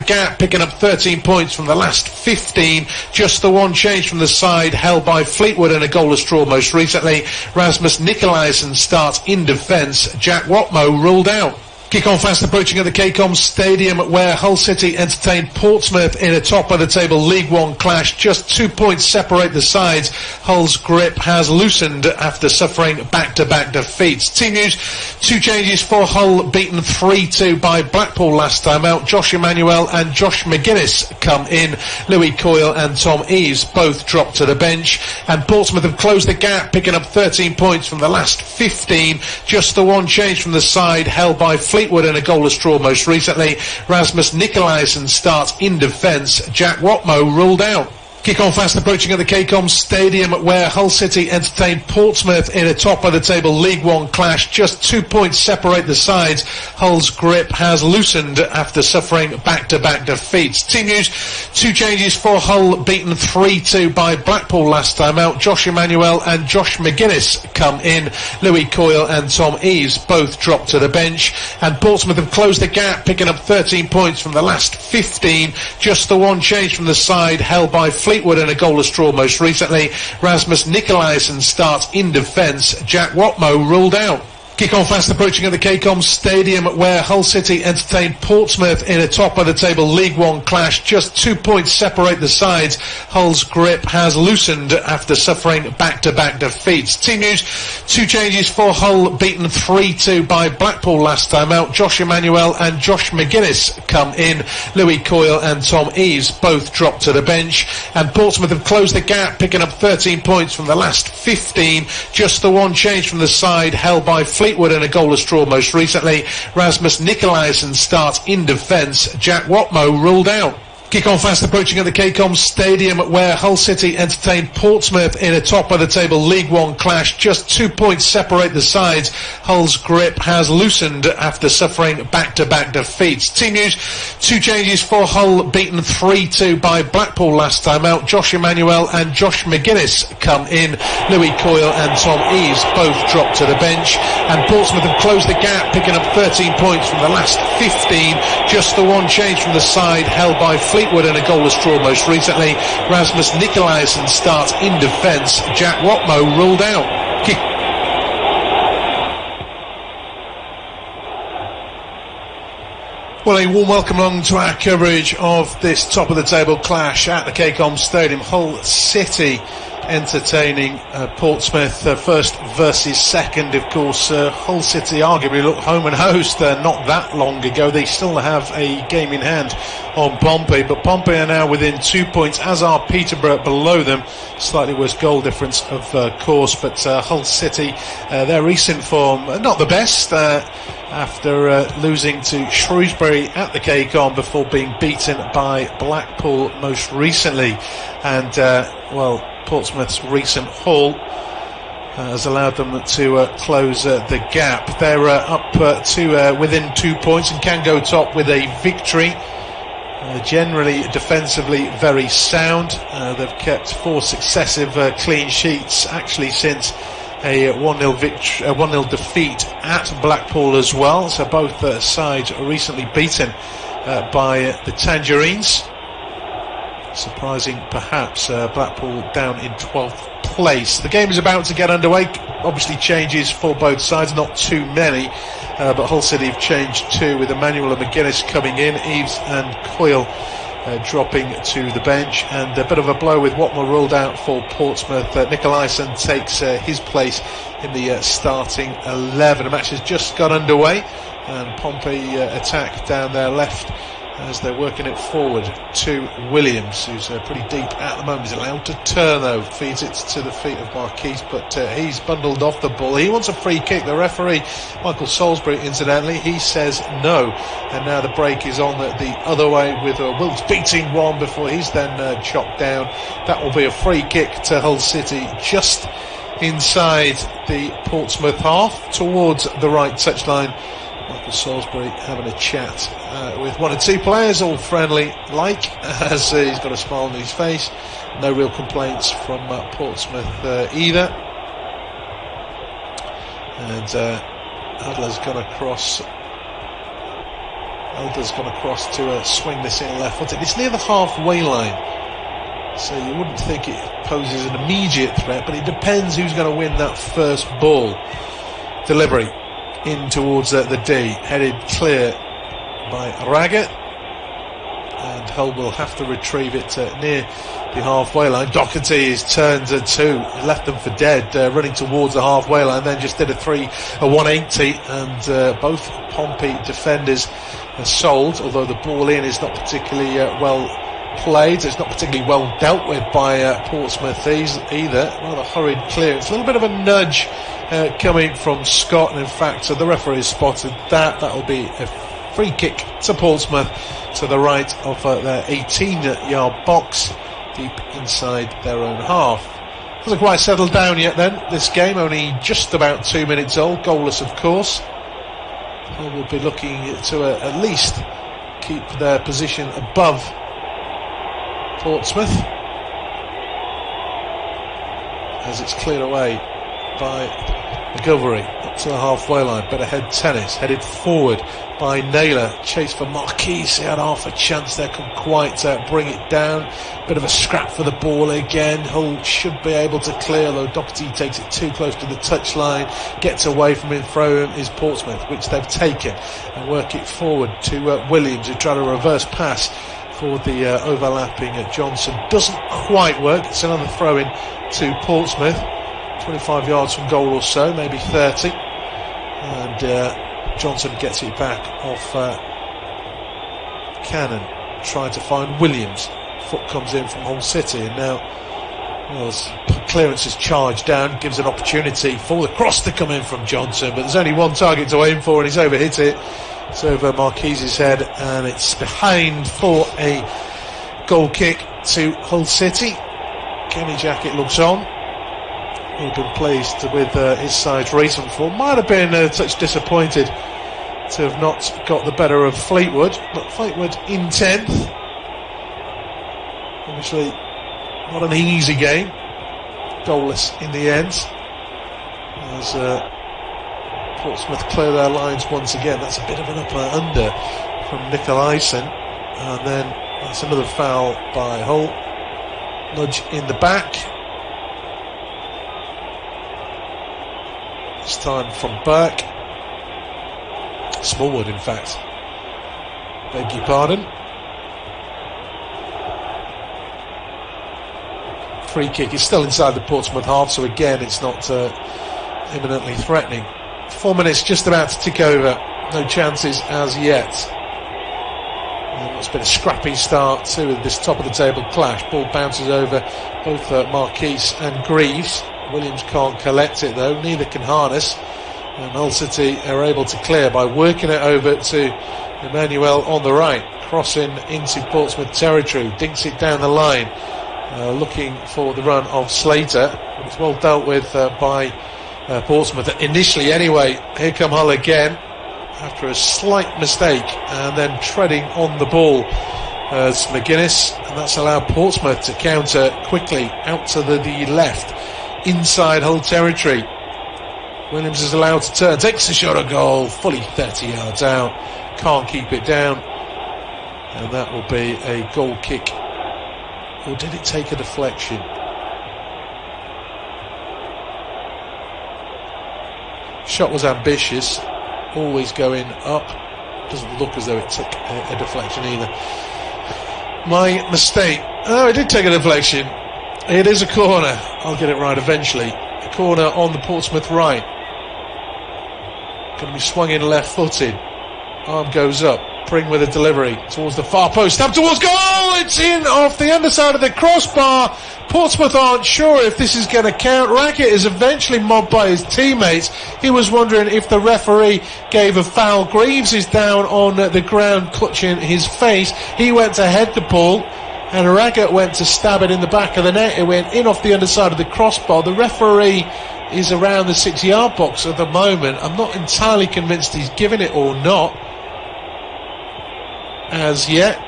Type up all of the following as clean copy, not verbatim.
gap, picking up 13 points from the last 15. Just the one change from the side held by Fleetwood in a goalless draw most recently. Rasmus Nikolaisen starts in defence. Jack Watmo ruled out. Kick-on fast approaching at the KCOM Stadium, where Hull City entertained Portsmouth in a top-of-the-table League One clash. Just 2 points separate the sides. Hull's grip has loosened after suffering back-to-back defeats. Team news, 2 changes for Hull, beaten 3-2 by Blackpool last time out. Josh Emmanuel and Josh McGuinness come in. Louis Coyle and Tom Eaves both drop to the bench. And Portsmouth have closed the gap, picking up 13 points from the last 15. Just the one change from the side held by Fleetwood in a goalless draw most recently. Rasmus Nikolaisen starts in defence. Jack Watmo ruled out. Kick-on fast approaching at the KCOM Stadium, where Hull City entertained Portsmouth in a top-of-the-table League One clash. Just 2 points separate the sides. Hull's grip has loosened after suffering back-to-back defeats. Team news, 2 changes for Hull, beaten 3-2 by Blackpool last time out. Josh Emmanuel and Josh McGuinness come in. Louis Coyle and Tom Eaves both drop to the bench. And Portsmouth have closed the gap, picking up 13 points from the last 15. Just the one change from the side held by Fleetwood in a goalless draw most recently. Rasmus Nikolaisen starts in defence. Jack Watmo ruled out. Kick-on fast approaching at the KCOM Stadium, where Hull City entertained Portsmouth in a top-of-the-table League One clash. Just 2 points separate the sides. Hull's grip has loosened after suffering back-to-back defeats. Team news, 2 changes for Hull, beaten 3-2 by Blackpool last time out. Josh Emmanuel and Josh McGuinness come in. Louis Coyle and Tom Eaves both drop to the bench. And Portsmouth have closed the gap, picking up 13 points from the last 15. Just the one change from the side held by Fleetwood in a goalless draw most recently. Rasmus Nikolaisen starts in defence. Jack Watmo ruled out. Kick-on fast approaching at the KCOM Stadium, where Hull City entertained Portsmouth in a top-of-the-table League One clash. Just 2 points separate the sides. Hull's grip has loosened after suffering back-to-back defeats. Team news, 2 changes for Hull, beaten 3-2 by Blackpool last time out. Josh Emmanuel and Josh McGuinness come in. Louis Coyle and Tom Eaves both drop to the bench. And Portsmouth have closed the gap, picking up 13 points from the last 15. Just the one change from the side held by Fleetwood in a goalless draw most recently. Rasmus Nikolaisen starts in defence. Jack Watmo ruled out. Well, a warm welcome along to our coverage of this top-of-the-table clash at the KCOM Stadium. Hull City entertaining Portsmouth, first versus second. Of course, Hull City arguably looked home and host not that long ago. They still have a game in hand on Pompey, but Pompey are now within 2 points, as are Peterborough below them. Slightly worse goal difference, of course, but Hull City, their recent form, not the best, after losing to Shrewsbury at the KCOM before being beaten by Blackpool most recently. And, well, Portsmouth's recent haul has allowed them to close the gap. They're up to within 2 points and can go top with a victory. Generally defensively very sound. They've kept 4 successive clean sheets, actually since a 1-0 defeat at Blackpool as well. So both sides are recently beaten by the Tangerines. Surprising perhaps, Blackpool down in 12th place. The game is about to get underway. Obviously changes for both sides, not too many, but Hull City have changed 2, with Emmanuel and McGuinness coming in, Eaves and Coyle dropping to the bench, and a bit of a blow with Watmo ruled out for Portsmouth. Nikolaisen takes his place in the starting 11. The match has just got underway, and Pompey attack down their left as they're working it forward to Williams, who's pretty deep at the moment. He's allowed to turn though, feeds it to the feet of Marquise, but he's bundled off the ball. He wants a free kick. The referee, Michael Salisbury, incidentally, he says no, and now the break is on the other way, with Wilkes beating one before he's then chopped down. That will be a free kick to Hull City, just inside the Portsmouth half, towards the right touchline. Michael Salisbury having a chat with 1 or 2 players, all friendly like, as he's got a smile on his face. No real complaints from Portsmouth either. And Adler's gone across Elder's gone across to swing this in left-footed. It's near the halfway line, so you wouldn't think it poses an immediate threat, but it depends who's going to win that first ball. Delivery in towards the D, headed clear by Raggett, and Hull will have to retrieve it near the halfway line. Doherty is turned to two, left them for dead, running towards the halfway line, then just did a 180, and both Pompey defenders are sold, although the ball in is not particularly well played. It's not particularly well dealt with by Portsmouth either. Rather hurried clearance, a little bit of a nudge coming from Scott, and in fact the referee has spotted that. That'll be a free kick to Portsmouth to the right of their 18-yard box, deep inside their own half. Hasn't quite settled down yet then, this game, only just about 2 minutes old, goalless of course. We'll be looking to at least keep their position above Portsmouth, as it's cleared away by McGilvery up to the halfway line. Better head tennis, headed forward by Naylor, chase for Marquise. He had half a chance there, couldn't quite bring it down. Bit of a scrap for the ball again. Hull should be able to clear, though Doherty takes it too close to the touchline, gets away from him. Throw is Portsmouth, which they've taken, and work it forward to Williams, who tried a reverse pass for the overlapping Johnson. Doesn't quite work. It's another throw in to Portsmouth, 25 yards from goal or so, maybe 30, and Johnson gets it back off Cannon, trying to find Williams. Foot comes in from Hull City, and now clearance is charged down, gives an opportunity for the cross to come in from Johnson, but there's only one target to aim for, and he's overhit it. It's over Marquise's head, and it's behind for a goal kick to Hull City. Kenny Jackett looks on. He'd been pleased with his side's recent form. Might have been a touch disappointed to have not got the better of Fleetwood, but Fleetwood in 10th. Obviously not an easy game, goalless in the end, as Portsmouth clear their lines once again. That's a bit of an upper under from Nicolaisen, and then that's another foul by Hull. Nudge in the back, this time from Burke. Smallwood, in fact. Beg your pardon. Free kick is still inside the Portsmouth half, so again it's not imminently threatening. 4 minutes just about to tick over. No chances as yet. It's been a scrappy start to this top of the table clash. Ball bounces over both Marquise and Greaves. Williams can't collect it though, neither can Harness, and Hull City are able to clear by working it over to Emmanuel on the right, crossing into Portsmouth territory, dinks it down the line, looking for the run of Slater. It's well dealt with by Portsmouth initially anyway. Here come Hull again after a slight mistake, and then treading on the ball as McGuinness, and that's allowed Portsmouth to counter quickly out to the left inside Hull territory. Williams is allowed to turn, takes a shot on goal, fully 30 yards out, can't keep it down, and that will be a goal kick. Or did it take a deflection? Shot was ambitious, always going up. Doesn't look as though it took a deflection either. My mistake. Oh, it did take a deflection. It is a corner. I'll get it right eventually. A corner on the Portsmouth right. Going to be swung in left-footed. Arm goes up. Pring with a delivery towards the far post. Up towards goal! It's in off the underside of the crossbar. Portsmouth aren't sure if this is going to count. Raggett is eventually mobbed by his teammates. He was wondering if the referee gave a foul. Greaves is down on the ground clutching his face. He went to head the ball, and Raggett went to stab it in the back of the net. It went in off the underside of the crossbar. The referee is around the 6-yard box at the moment. I'm not entirely convinced he's given it or not as yet.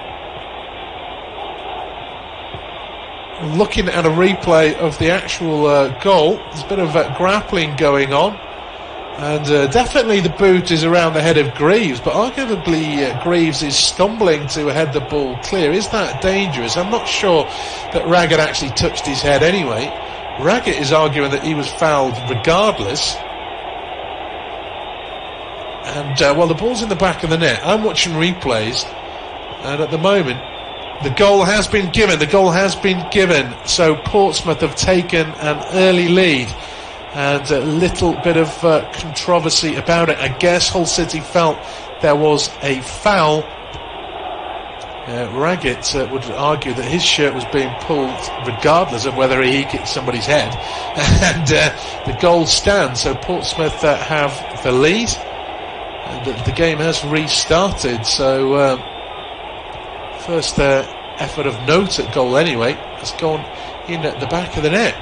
Looking at a replay of the actual goal, there's a bit of grappling going on, And definitely the boot is around the head of Greaves, but arguably Greaves is stumbling to head the ball clear. Is that dangerous? I'm not sure that Raggett actually touched his head anyway. Raggett is arguing that he was fouled regardless. And well, the ball's in the back of the net. I'm watching replays, and at the moment the goal has been given. The goal has been given. So Portsmouth have taken an early lead. And a little bit of controversy about it. I guess Hull City felt there was a foul. Raggett would argue that his shirt was being pulled regardless of whether he kicked somebody's head. And the goal stands. So Portsmouth have the lead. And the game has restarted. So first effort of note at goal anyway has gone in at the back of the net.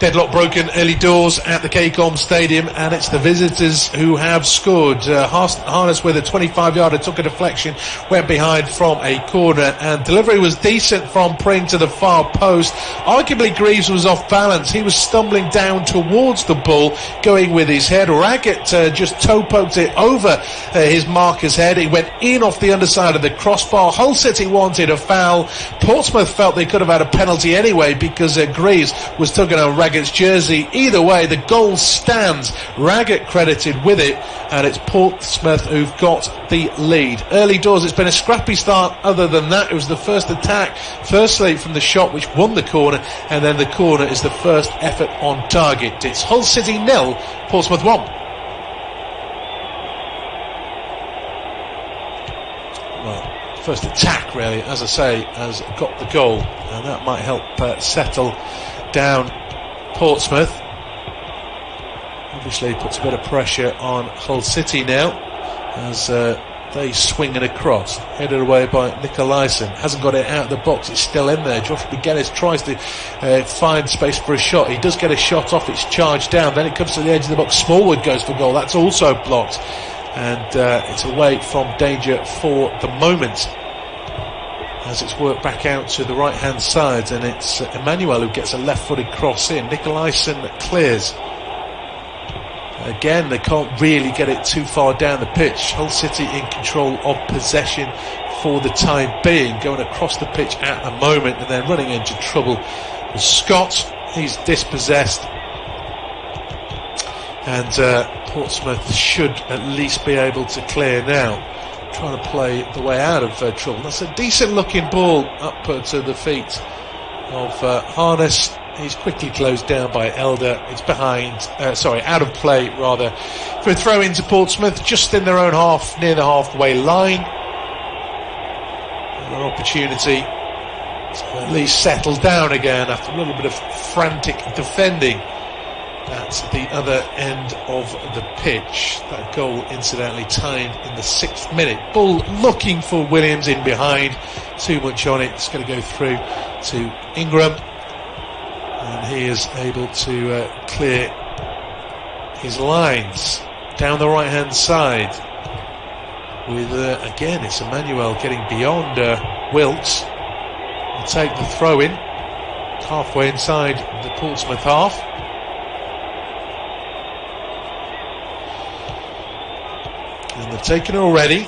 Deadlock broken early doors at the KCOM Stadium, and it's the visitors who have scored. Harness with a 25-yarder took a deflection, went behind from a corner, and delivery was decent from Pring to the far post. Arguably Greaves was off balance. He was stumbling down towards the ball, going with his head. Raggett just toe poked it over his marker's head. It went in off the underside of the crossbar. Hull City wanted a foul. Portsmouth felt they could have had a penalty anyway because Greaves was tugging on Raggett's jersey. Either way, the goal stands. Raggett credited with it, and it's Portsmouth who've got the lead. Early doors, it's been a scrappy start. Other than that, it was the first attack, firstly from the shot which won the corner, and then the corner is the first effort on target. It's Hull City 0, Portsmouth 1. Well, first attack really, as I say, has got the goal, and that might help settle down Portsmouth. Obviously puts a bit of pressure on Hull City now as they swing it across, headed away by Nicolaisen. Hasn't got it out of the box, it's still in there. Josh McGuinness tries to find space for a shot. He does get a shot off, it's charged down, then it comes to the edge of the box. Smallwood goes for goal, that's also blocked, and it's away from danger for the moment as it's worked back out to the right hand side, and it's Emmanuel who gets a left footed cross in. Nicolaisen clears. Again, they can't really get it too far down the pitch. Hull City in control of possession for the time being, going across the pitch at the moment, and then running into trouble with Scott. He's dispossessed, and Portsmouth should at least be able to clear now, trying to play the way out of trouble. That's a decent looking ball up to the feet of Harness. He's quickly closed down by Elder. It's out of play rather, for a throw into Portsmouth, just in their own half, near the halfway line. And an opportunity to at least settle down again after a little bit of frantic defending at the other end of the pitch. That goal incidentally timed in the 6th minute. Ball looking for Williams in behind, too much on it. It's going to go through to Ingram, and he is able to clear his lines down the right hand side with again it's Emmanuel getting beyond Wilkes. Will take the throw in halfway inside the Portsmouth half. And they've taken it already.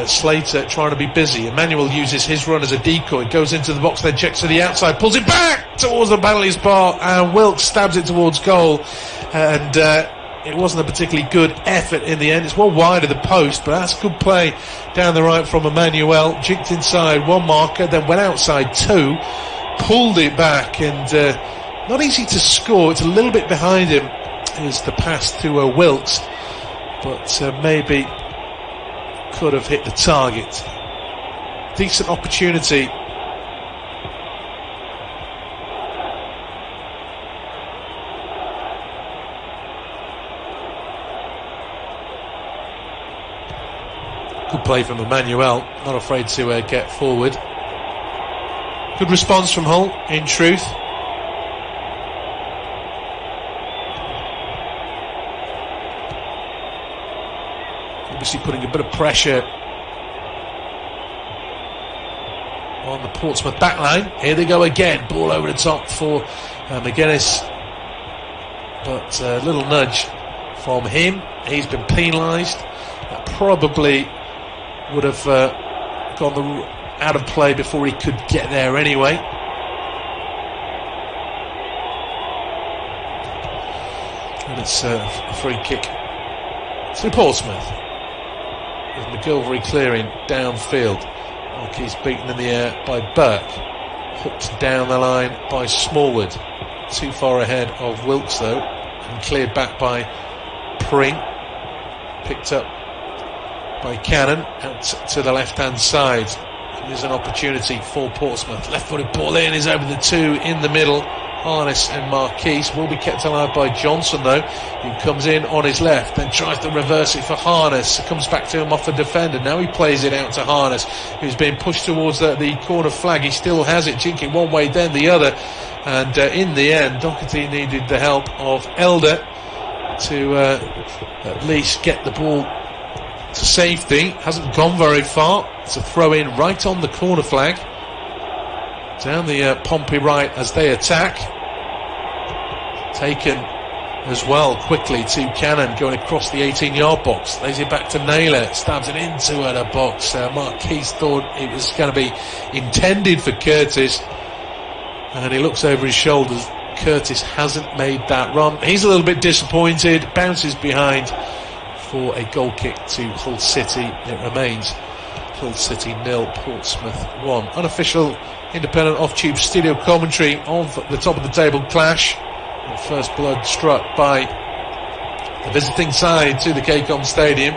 Slater trying to be busy. Emmanuel uses his run as a decoy, goes into the box, then checks to the outside, pulls it back towards the penalty spot, and Wilkes stabs it towards goal. And it wasn't a particularly good effort in the end. It's one wide of the post, but that's good play down the right from Emmanuel. Jinked inside one marker, then went outside two, pulled it back, and not easy to score. It's a little bit behind him is the pass to Wilkes, but maybe could have hit the target. Decent opportunity. Good play from Emmanuel, not afraid to get forward. Good response from Hull, in truth. Obviously putting a bit of pressure on the Portsmouth backline. Here they go again. Ball over the top for McGuinness. but a little nudge from him. He's been penalised. That probably would have gone out of play before he could get there anyway. And it's a free kick to Portsmouth, with McGilvery clearing downfield. Marquis beaten in the air by Burke, hooked down the line by Smallwood, too far ahead of Wilkes though, and cleared back by Pring, picked up by Cannon out to the left hand side. There's an opportunity for Portsmouth. Left footed ball in, is over the two in the middle. Harness and Marquis will be kept alive by Johnson though, who comes in on his left, then tries to reverse it for Harness. It comes back to him off the defender. Now he plays it out to Harness, who's being pushed towards the corner flag. He still has it, jinking one way then the other, and in the end Doherty needed the help of Elder to at least get the ball to safety. Hasn't gone very far. It's a throw in right on the corner flag, down the Pompey right as they attack. Taken as well quickly to Cannon, going across the 18-yard box. Lays it back to Naylor, stabs it into the box. Marquis thought it was going to be intended for Curtis, and he looks over his shoulders. Curtis hasn't made that run. He's a little bit disappointed, bounces behind for a goal kick to Hull City. It remains Hull City 0, Portsmouth 1. Unofficial independent off-tube studio commentary of the top of the table clash. And first blood struck by the visiting side to the KCOM Stadium.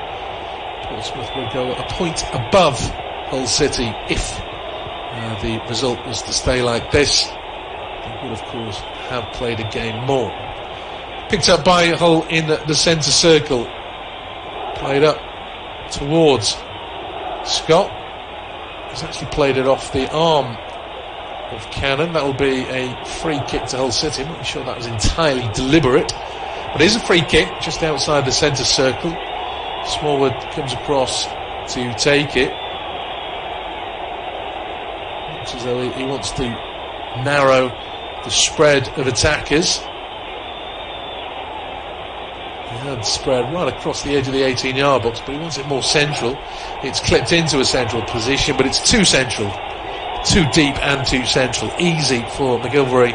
Portsmouth will go a point above Hull City if the result was to stay like this. They would of course have played a game more. Picked up by Hull in the centre circle. Played up towards Scott. He's actually played it off the arm of Cannon. That'll be a free kick to Hull City. I'm not sure that was entirely deliberate, but it is a free kick just outside the centre circle. Smallwood comes across to take it. Looks as though he wants to narrow the spread of attackers. He had spread right across the edge of the 18-yard box, but he wants it more central. It's clipped into a central position, but it's too central. Too deep and too central. Easy for McGilvery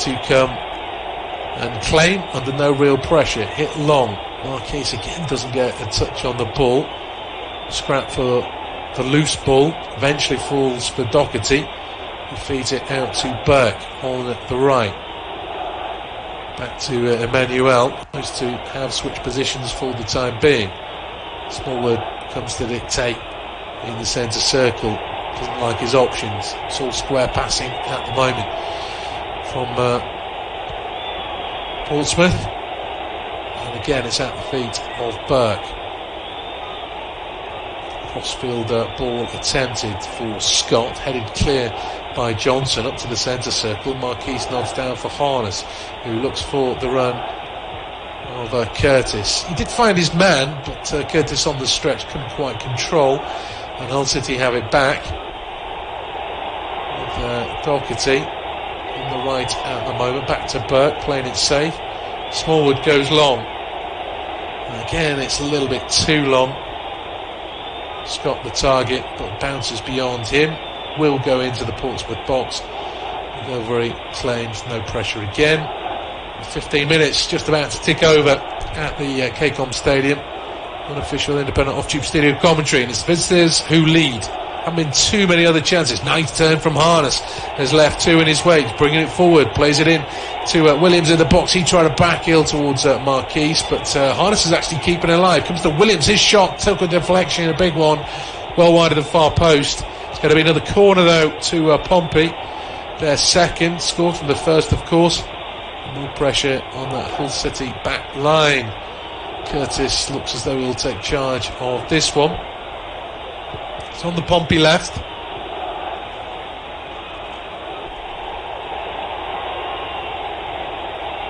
to come and claim under no real pressure. Hit long. Marquis again doesn't get a touch on the ball. Scrap for the loose ball. Eventually falls for Doherty, who feeds it out to Burke on the right. Back to Emmanuel. Those two have switched positions for the time being. Smallwood comes to dictate in the centre circle. Doesn't like his options. It's all square passing at the moment from Portsmouth. And again it's at the feet of Burke. Crossfield ball attempted for Scott, headed clear by Johnson up to the centre circle. Marquis nods down for Harness, who looks for the run of Curtis. He did find his man, but Curtis on the stretch couldn't quite control, and Hull City have it back with Doherty on the right at the moment. Back to Burke, playing it safe. Smallwood goes long. And again, it's a little bit too long. Scott the target, but bounces beyond him. Will go into the Portsmouth box. McGilvery claims no pressure again. 15 minutes just about to tick over at the KCOM Stadium. Unofficial independent off-tube studio commentary, and it's the visitors who lead. Haven't been too many other chances. Nice turn from Harness. Has left two in his wake, bringing it forward, plays it in to Williams in the box. He tried a back heel towards Marquis, but Harness is actually keeping it alive. Comes to Williams, his shot took a deflection, a big one, well wide of the far post. It's going to be another corner though to Pompey. Their second, scored from the first of course. More pressure on that Hull City back line. Curtis looks as though he'll take charge of this one. It's on the Pompey left.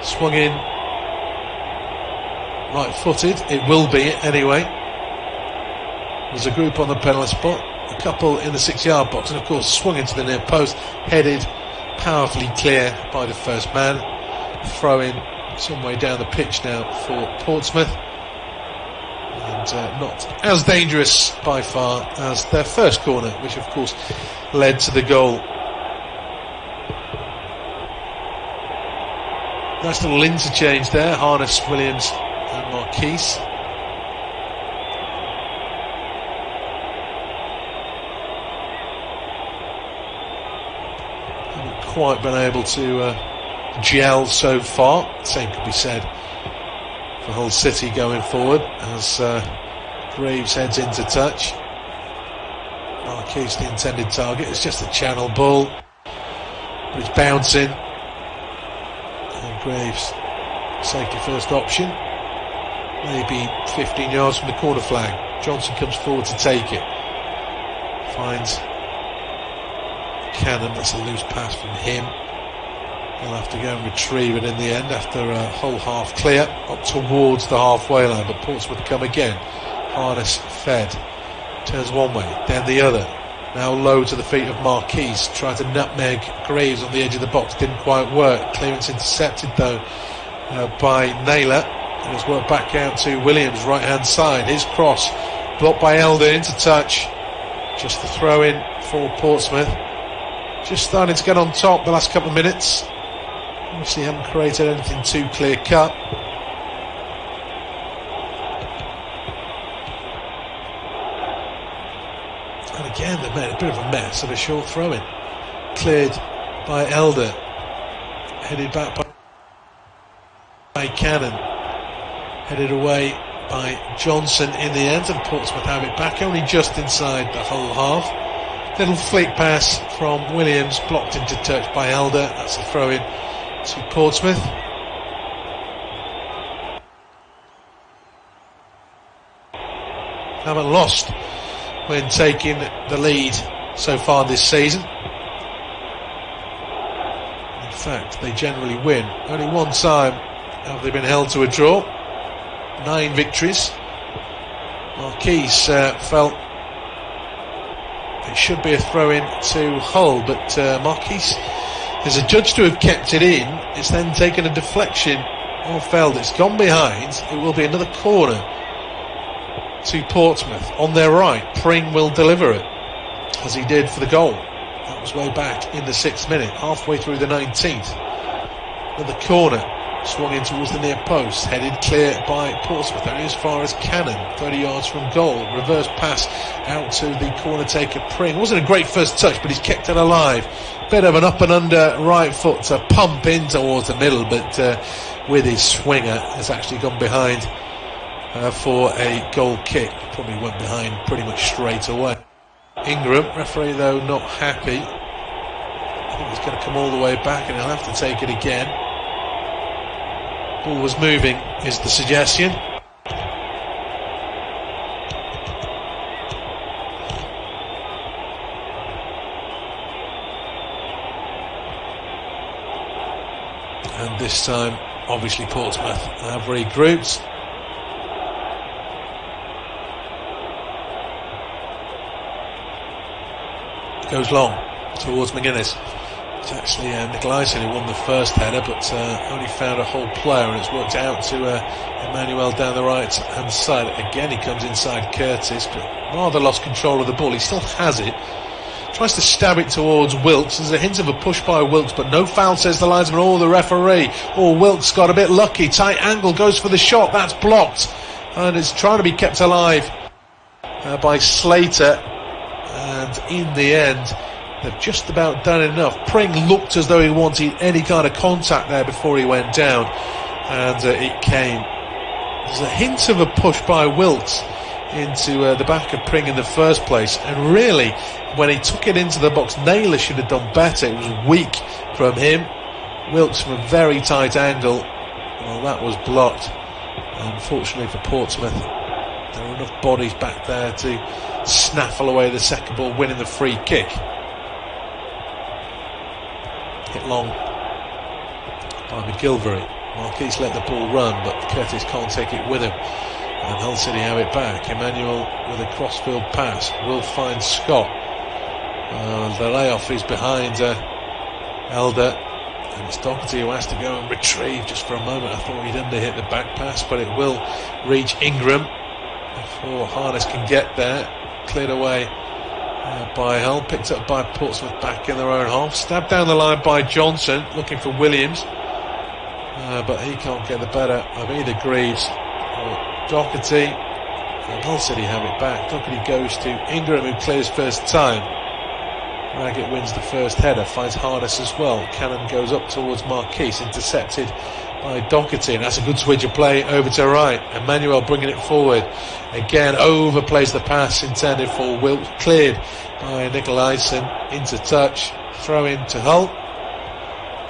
Swung in right footed, it will be anyway. There's a group on the penalty spot, a couple in the 6-yard box, and of course swung into the near post, headed powerfully clear by the first man. Throw in some way down the pitch now for Portsmouth, and not as dangerous by far as their first corner, which of course led to the goal. Nice little interchange there, Harness, Williams and Marquise. Haven't quite been able to gel so far. Same could be said for Hull City going forward, as Graves heads into touch. Marquise the intended target. It's just a channel ball, but it's bouncing. Graves, safety first option, maybe 15 yards from the corner flag. Johnson comes forward to take it, finds Cannon. That's a loose pass from him. He'll have to go and retrieve it in the end after a whole half clear up towards the halfway line, but Portsmouth come again. Harness fed, turns one way, then the other. Now low to the feet of Marquise, tried to nutmeg Graves on the edge of the box, didn't quite work. Clearance intercepted though by Naylor, and it's worked back out to Williams, right hand side. His cross blocked by Elder, into touch. Just the throw in for Portsmouth. Just starting to get on top the last couple of minutes. Obviously haven't created anything too clear cut. And again, they made a bit of a mess of a short throw-in. Cleared by Elder. Headed back by Cannon. Headed away by Johnson in the end, and Portsmouth have it back, only just inside the whole half. Little flick pass from Williams, blocked into touch by Elder. That's a throw-in to Portsmouth. Haven't lost when taking the lead so far this season. In fact, they generally win. Only one time have they been held to a draw. 9 victories. Marquise felt it should be a throw-in to Hull, but Marquise is adjudged to have kept it in. It's then taken a deflection off Elder. It's gone behind. It will be another corner to Portsmouth. On their right, Pring will deliver it, as he did for the goal. That was way back in the 6th minute, halfway through the 19th. Another corner, swung in towards the near post, headed clear by Portsmouth, only as far as Cannon, 30 yards from goal. Reverse pass out to the corner taker Pring. It wasn't a great first touch, but he's kept it alive. Bit of an up and under right foot to pump in towards the middle, but with his swinger has actually gone behind for a goal kick. Probably went behind pretty much straight away. Ingram, referee though not happy. I think he's going to come all the way back and he'll have to take it again. Ball was moving is the suggestion. And this time obviously Portsmouth have regrouped. Goes long towards McGuinness. It's actually Nicolaisen who won the first header, but only found a whole player, and it's worked out to Emmanuel down the right hand side. Again, he comes inside Curtis, but rather lost control of the ball. He still has it. Tries to stab it towards Wilkes. There's a hint of a push by Wilkes, but no foul, says the linesman or the referee. Wilkes got a bit lucky. Tight angle, goes for the shot. That's blocked, and it's trying to be kept alive by Slater. And in the end, they've just about done enough. Pring looked as though he wanted any kind of contact there before he went down, and it came. There's a hint of a push by Wilkes into the back of Pring in the first place, and really, when he took it into the box, Naylor should have done better. It was weak from him. Wilkes from a very tight angle. Well, that was blocked. Unfortunately for Portsmouth, there are enough bodies back there to snaffle away the second ball, winning the free kick. Hit long by McGilvery. Marquise let the ball run, but Curtis can't take it with him, and Hull City have it back. Emmanuel with a crossfield pass will find Scott. The layoff is behind Elder, And it's Doherty who has to go and retrieve. Just for a moment I thought he'd under-hit the back pass, but it will reach Ingram before Harness can get there. Cleared away by Hull, picked up by Portsmouth back in their own half. Stabbed down the line by Johnson, looking for Williams. But he can't get the better of either Greaves or Doherty. And Hull City have it back. Doherty goes to Ingram, who clears first time. Raggett wins the first header, finds Harness as well. Cannon goes up towards Marquise, intercepted by Doherty, and that's a good switch of play over to right. Emmanuel bringing it forward. Again, overplays the pass intended for Wilkes, cleared by Nicolaisen, into touch, throw in to Hull.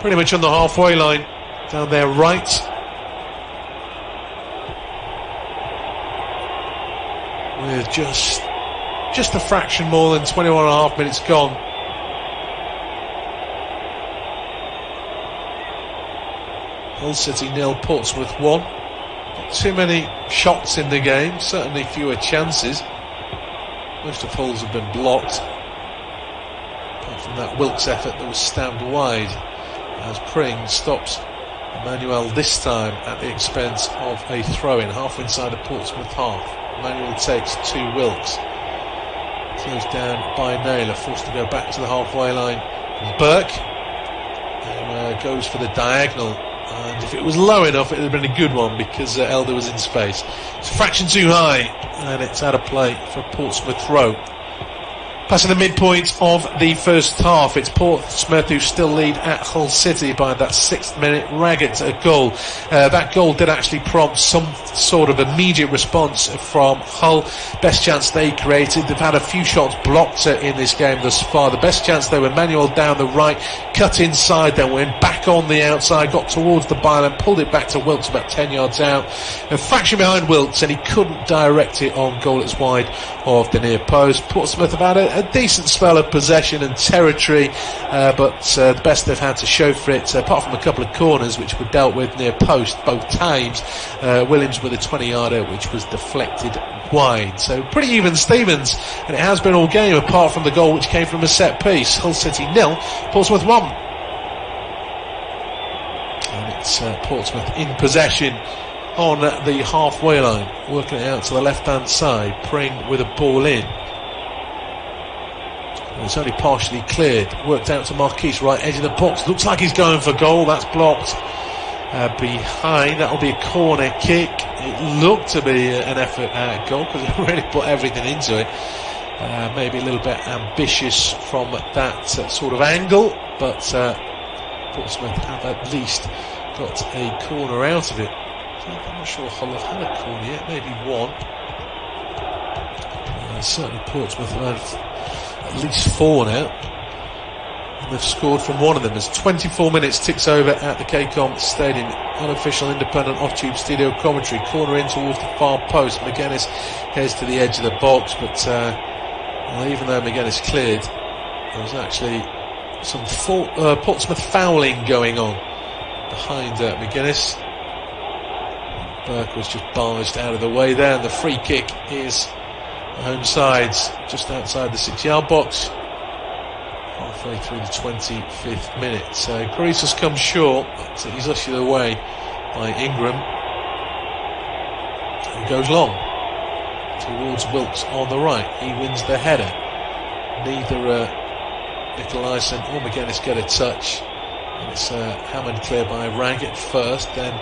Pretty much on the halfway line, down there right. With just a fraction more than 21 and a half minutes gone. Hull City 0, Portsmouth 1. Not too many shots in the game, certainly fewer chances. Most of Hull's have been blocked, apart from that Wilkes effort that was stabbed wide, as Pring stops Emmanuel this time at the expense of a throw-in, half inside the Portsmouth half. Emmanuel takes to Wilkes, closed down by Naylor, forced to go back to the halfway line. Burke goes for the diagonal, and if it was low enough it would have been a good one, because Elder was in space. It's a fraction too high, and it's out of play for Portsmouth throw. Passing the midpoint of the first half, it's Portsmouth who still lead at Hull City by that 6th minute. Raggett a goal. That goal did actually prompt some sort of immediate response from Hull. Best chance they created. They've had a few shots blocked in this game thus far. The best chance though, Emmanuel down the right, cut inside, then went back on the outside, got towards the byline, pulled it back to Wilkes about 10 yards out. A fraction behind Wilkes, and he couldn't direct it on goal. It's wide of the near post. Portsmouth have had a decent spell of possession and territory, but the best they've had to show for it, apart from a couple of corners which were dealt with near post both times. Williams with a 20-yarder which was deflected wide. So pretty even Stevens, and it has been all game apart from the goal which came from a set piece. Hull City 0, Portsmouth 1. And it's Portsmouth in possession on the halfway line, working it out to the left-hand side. Pring with a ball in. It's only partially cleared. Worked out to Marquise, right edge of the box. Looks like he's going for goal. That's blocked behind. That'll be a corner kick. It looked to be an effort at goal, because he really put everything into it. Maybe a little bit ambitious from that sort of angle, but Portsmouth have at least got a corner out of it. I'm not sure Hull have had a corner yet. Maybe one. Certainly Portsmouth have had at least 4 now, and they've scored from one of them. As 24 minutes ticks over at the KCOM Stadium, unofficial independent off-tube studio commentary. Corner in towards the far post. McGuinness heads to the edge of the box, but even though McGuinness cleared, there was actually some Portsmouth fouling going on behind McGuinness. Burke was just barged out of the way there, and the free kick is home sides, just outside the 6-yard box, halfway through the 25th minute. So Greaves has come short, but he's ushered away by Ingram, who goes long towards Wilkes on the right. He wins the header. Neither Nicolaisen or McGuinness get a touch, and it's hammered clear by Raggett first, then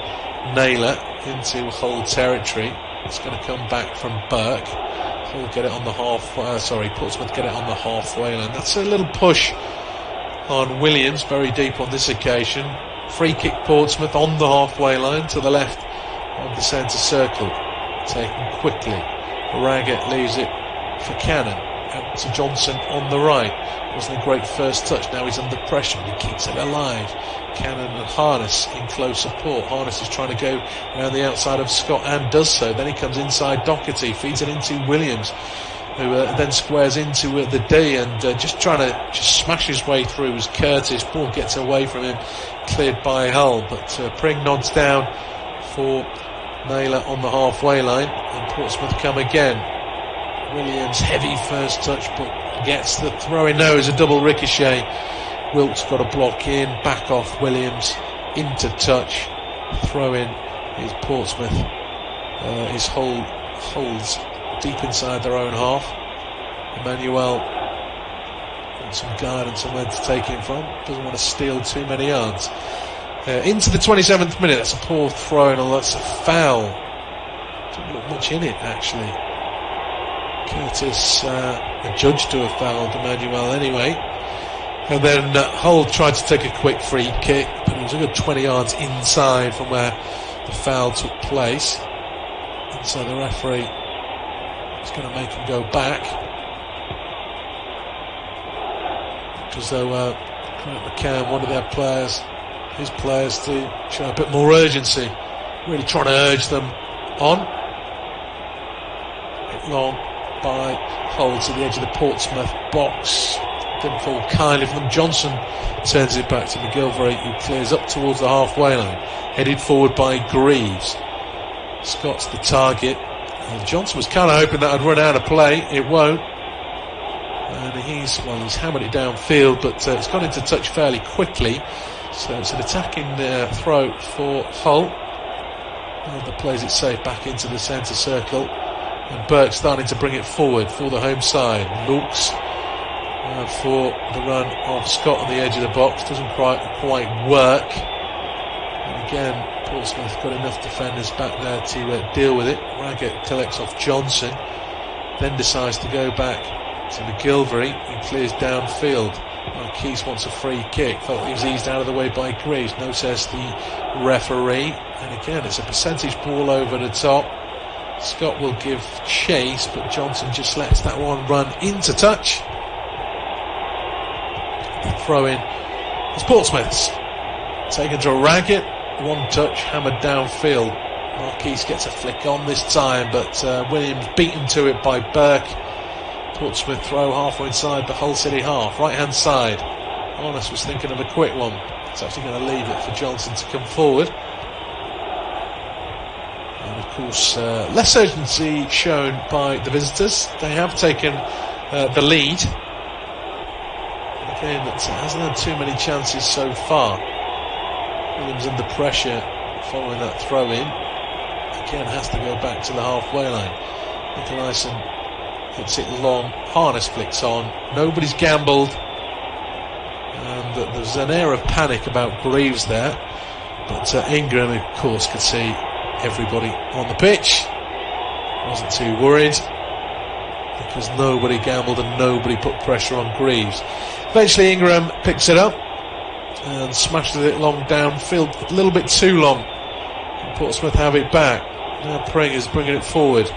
Naylor into Hull territory. It's going to come back from Burke. Hull get it on the Portsmouth get it on the halfway line. That's a little push on Williams, very deep on this occasion. Free kick Portsmouth on the halfway line to the left of the centre circle. Taken quickly. Raggett leaves it for Cannon. Out to Johnson on the right. Wasn't a great first touch. Now he's under pressure, but he keeps it alive. Cannon and Harness in close support. Harness is trying to go around the outside of Scott and does so. Then he comes inside Doherty, feeds it into Williams, who then squares into the D, and just trying to smash his way through was Curtis. Ball gets away from him, cleared by Hull, but Pring nods down for Naylor on the halfway line, and Portsmouth come again. Williams, heavy first touch, but gets the throw in. No, it's a double ricochet Wilkes got a block in, back off Williams, into touch, throw in is Portsmouth. His holds deep inside their own half. Emmanuel wants some guidance on where to take him from, doesn't want to steal too many yards. Into the 27th minute, that's a poor throw in, that's a foul. Didn't look much in it actually. Curtis adjudged to have fouled Emmanuel anyway. And then Hull tried to take a quick free kick, but it was a good 20 yards inside from where the foul took place. And so the referee is going to make him go back. Because though Grant McCann wanted his players to show a bit more urgency, really trying to urge them on. Hit long by Hull to the edge of the Portsmouth box. Didn't fall kindly from them. Johnson turns it back to McGilvery, who clears up towards the halfway line, headed forward by Greaves. Scott's the target. Johnson was kind of hoping that I'd run out of play. It won't. And he's hammered it downfield, but it's gone into touch fairly quickly. So it's an attacking throw for Hull. That plays it safe back into the centre circle. And Burke starting to bring it forward for the home side. Looks for the run of Scott on the edge of the box. Doesn't quite work. And again, Portsmouth got enough defenders back there to deal with it. Raggett collects off Johnson, then decides to go back to McGilvery and clears downfield. Keys wants a free kick. Felt he was eased out of the way by Greaves. No, says the referee. And again, it's a percentage ball over the top. Scott will give chase, but Johnson just lets that one run into touch. The throw in is Portsmouth's. Taken to Raggett. One touch, hammered downfield. Marquise gets a flick on this time, but Williams beaten to it by Burke. Portsmouth throw halfway inside the Hull City half, right hand side. Honest was thinking of a quick one. It's actually going to leave it for Johnson to come forward. And of course, less urgency shown by the visitors. They have taken the lead. Again, that hasn't had too many chances so far. Williams under pressure following that throw in. Again, has to go back to the halfway line. Nicolaisen hits it long, harness flicks on, nobody's gambled, and there's an air of panic about Greaves there, but Ingram of course could see everybody on the pitch, wasn't too worried because nobody gambled and nobody put pressure on Greaves. Eventually Ingram picks it up and smashes it long downfield, a little bit too long, and Portsmouth have it back. Now Pring is bringing it forward,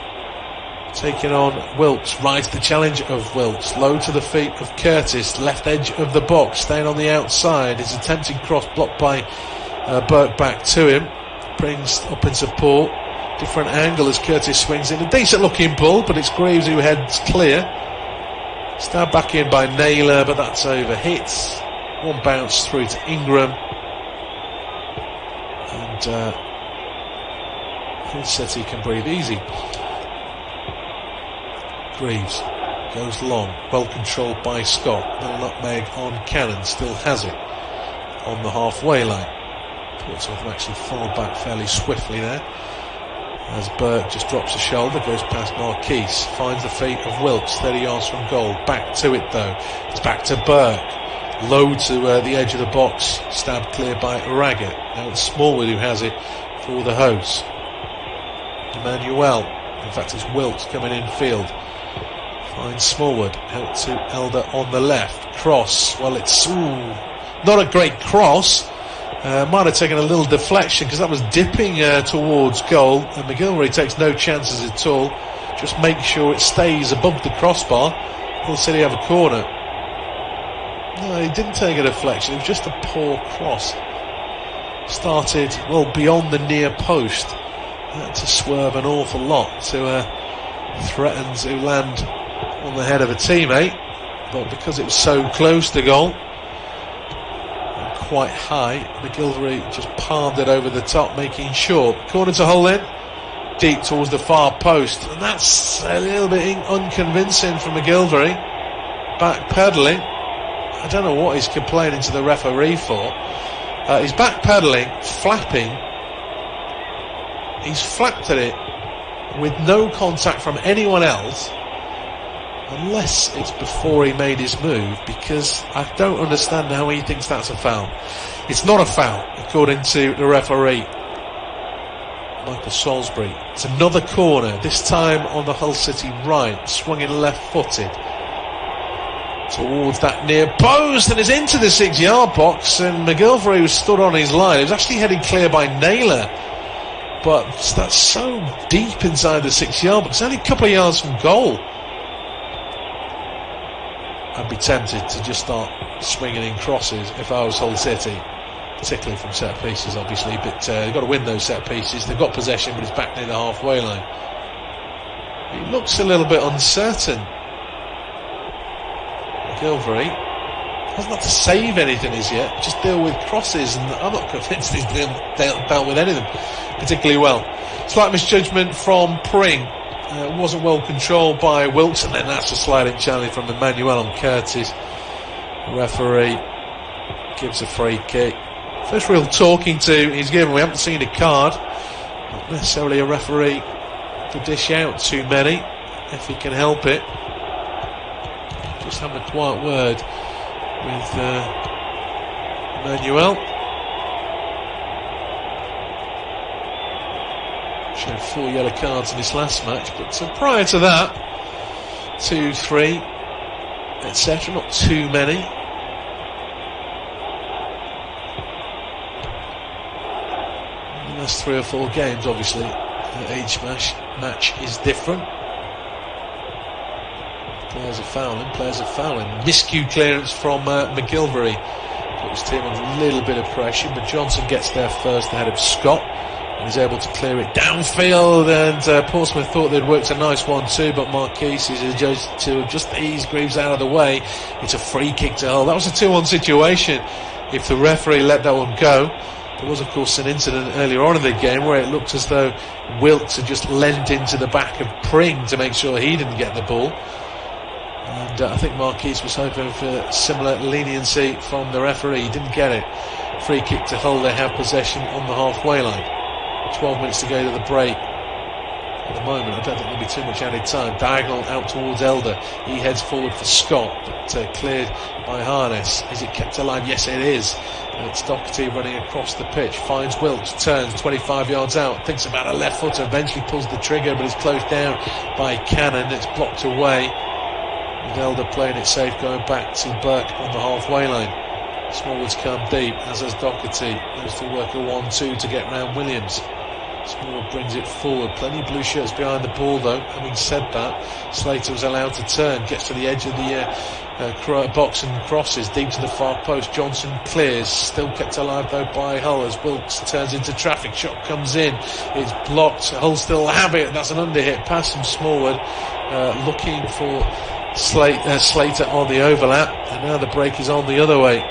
taking on Wilkes, rides the challenge of Wilkes, low to the feet of Curtis, left edge of the box, staying on the outside. His attempted cross blocked by Burke back to him. Brings up in support, different angle as Curtis swings in. A decent looking ball, but it's Greaves who heads clear. Stabbed back in by Naylor, but that's over hits. One bounce through to Ingram. And Hull City can breathe easy. Greaves goes long, well controlled by Scott. Little nutmeg on Cannon, still has it on the halfway line. Portsmouth have actually fallen back fairly swiftly there, as Burke just drops a shoulder, goes past Marquise, finds the feet of Wilkes, 30 yards from goal. Back to it though, it's back to Burke, low to the edge of the box, stabbed clear by Raggett. Now it's Smallwood who has it for the hosts. Emmanuel, in fact it's Wilkes coming in field. Finds Smallwood, out to Elder on the left. Cross, well it's not a great cross. Might have taken a little deflection because that was dipping towards goal, and McGilvery takes no chances at all. Just make sure it stays above the crossbar. Hull City have a corner. No, he didn't take a deflection, it was just a poor cross. Started well beyond the near post. Had to swerve an awful lot to threaten to land on the head of a teammate, but because it was so close to goal and quite high, McGilvery just palmed it over the top, making short. Corner to Hull in, deep towards the far post, and that's a little bit unconvincing from McGilvery. Back pedalling, I don't know what he's complaining to the referee for. He's backpedaling, flapping. He's flapped at it with no contact from anyone else, unless it's before he made his move, because I don't understand how he thinks that's a foul. It's not a foul, according to the referee, Michael Salisbury. It's another corner, this time on the Hull City right, swinging left-footed towards that near post, and is into the 6-yard box, and McGilvery was stood on his line. It was actually headed clear by Naylor, but that's so deep inside the 6-yard box, only a couple of yards from goal. I'd be tempted to just start swinging in crosses if I was Hull City, particularly from set pieces, obviously, but they've got to win those set pieces. They've got possession, but it's back near the halfway line. He looks a little bit uncertain. McGilvery hasn't had to save anything as yet, just deal with crosses, and I'm not convinced he's dealt with anything particularly well. Slight misjudgment from Pring. Wasn't well controlled by Wilkes, and then that's a sliding challenge from Emmanuel on Curtis. The referee gives a free kick. First real talking to he's given. We haven't seen a card. Not necessarily a referee to dish out too many, if he can help it. Just having a quiet word with Emmanuel. Showed 4 yellow cards in this last match, but prior to that, 2, 3, etc. Not too many. In the last 3 or 4 games, obviously, each match is different. Players are fouling. Miscue clearance from McGilvery. Put his team under a little bit of pressure, but Johnson gets there first ahead of Scott and is able to clear it downfield, and Portsmouth thought they'd worked a nice 1-2, but Marquis is adjusted to just ease Greaves out of the way. It's a free kick to Hull. That was a 2-1 situation if the referee let that one go. There was, of course, an incident earlier on in the game where it looked as though Wilkes had just leant into the back of Pring to make sure he didn't get the ball. And I think Marquis was hoping for similar leniency from the referee. He didn't get it. Free kick to Hull. They have possession on the halfway line. 12 minutes to go to the break. At the moment, I don't think there'll be too much added time. Diagonal out towards Elder. He heads forward for Scott, but cleared by Harness. Is it kept alive? Yes, it is. And it's Doherty running across the pitch. Finds Wilkes, turns 25 yards out. Thinks about a left footer. Eventually pulls the trigger, but it's closed down by Cannon. It's blocked away. With Elder playing it safe, going back to Burke on the halfway line. Smallwood's come deep, as has Doherty. Goes to work a 1-2 to get round Williams. Smallwood brings it forward. Plenty of blue shirts behind the ball, though. Having said that, Slater was allowed to turn. Gets to the edge of the box and crosses deep to the far post. Johnson clears. Still kept alive, though, by Hull as Wilkes turns into traffic. Shot comes in. It's blocked. Hull still have it. That's an underhit pass from Smallwood. Looking for Slater on the overlap. And now the break is on the other way.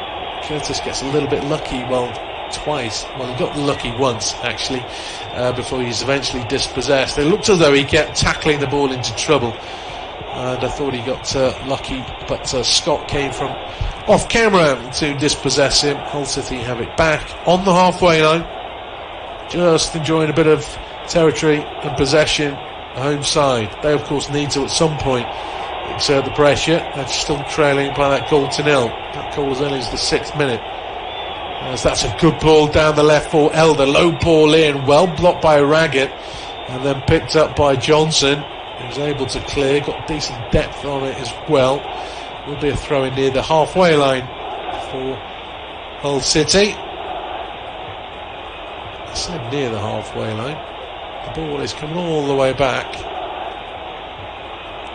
Curtis gets a little bit lucky. Well, twice. Well, he got lucky once, actually, before he's eventually dispossessed. It looked as though he kept tackling the ball into trouble, and I thought he got lucky, but Scott came from off camera to dispossess him. Hull City have it back on the halfway line, just enjoying a bit of territory and possession. The home side, they of course need to at some point exert the pressure. They're still trailing by that goal to nil. That goal was only as the 6th minute. As that's a good ball down the left for Elder. Low ball in, well blocked by Raggett, and then picked up by Johnson. He was able to clear, got decent depth on it as well. Will be a throw in near the halfway line for Hull City. I said near the halfway line. The ball is coming all the way back.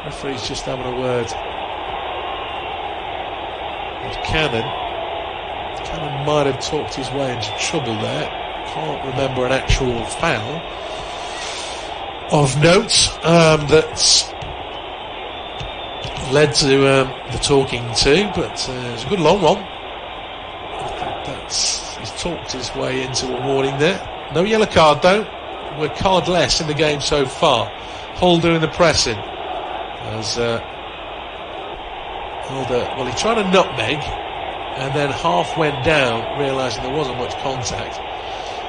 Referee's just having a word with Cannon. Cannon might have talked his way into trouble there. Can't remember an actual foul of note that's led to the talking to, but it's a good long one. I think he's talked his way into a warning there. No yellow card though. We're cardless in the game so far. Hull doing the pressing as Elder, well, he tried a nutmeg. and then half went down, realising there wasn't much contact.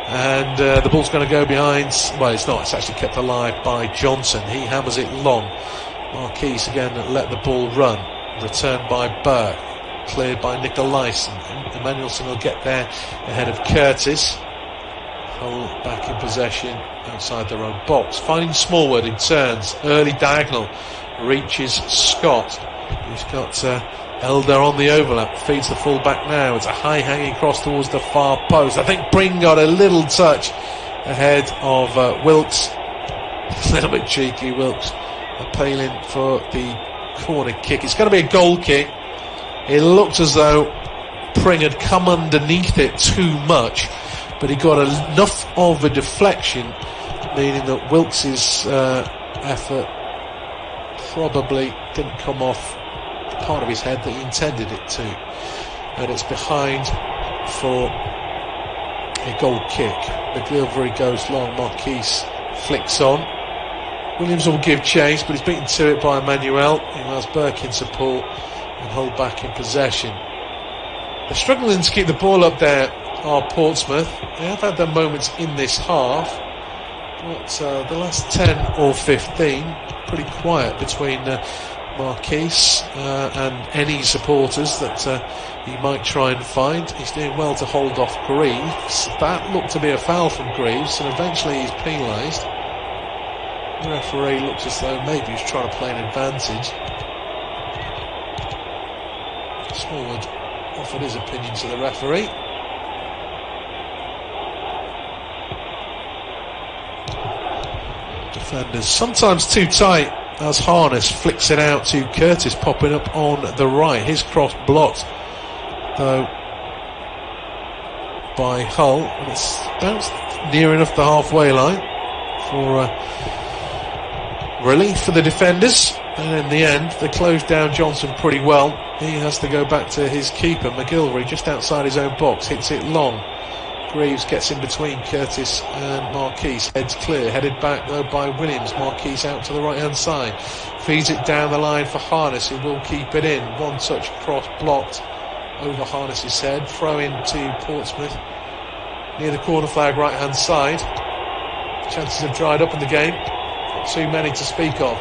And the ball's going to go behind. Well, it's not. It's actually kept alive by Johnson. He hammers it long. Marquise again let the ball run. Returned by Burke. Cleared by Nicolaisen. Emmanuelson will get there ahead of Curtis. Hull back in possession outside their own box. Finding Smallwood in turns. Early diagonal. Reaches Scott. He's got Elder on the overlap. Feeds the full back now. It's a high hanging cross towards the far post. I think Bring got a little touch ahead of Wilkes. A little bit cheeky, Wilkes. Appealing for the corner kick. It's going to be a goal kick. It looked as though Pring had come underneath it too much, but he got enough of a deflection, meaning that Wilkes' effort probably didn't come off the part of his head that he intended it to. And it's behind for a goal kick. McGilvery goes long, Marquise flicks on. Williams will give chase, but he's beaten to it by Emmanuel, who has Burke in support and Hull back in possession. They're struggling to keep the ball up there, are Portsmouth. They have had their moments in this half, but the last 10 or 15 pretty quiet between Marquise and any supporters that he might try and find. He's doing well to hold off Greaves. That looked to be a foul from Greaves, and eventually he's penalised. The referee looks as though maybe he's trying to play an advantage. Smallwood offered his opinion to the referee. Defenders sometimes too tight as Harness flicks it out to Curtis, popping up on the right. His cross blocked though by Hull, and it's bounced near enough the halfway line for relief for the defenders. And in the end they closed down Johnson pretty well. He has to go back to his keeper McGilvery, just outside his own box, hits it long. Greaves gets in between Curtis and Marquise, heads clear, headed back though by Williams. Marquise out to the right hand side, feeds it down the line for Harness, who will keep it in. One touch cross blocked over Harness's head. Throw in to Portsmouth near the corner flag right hand side. Chances have dried up in the game, not too many to speak of.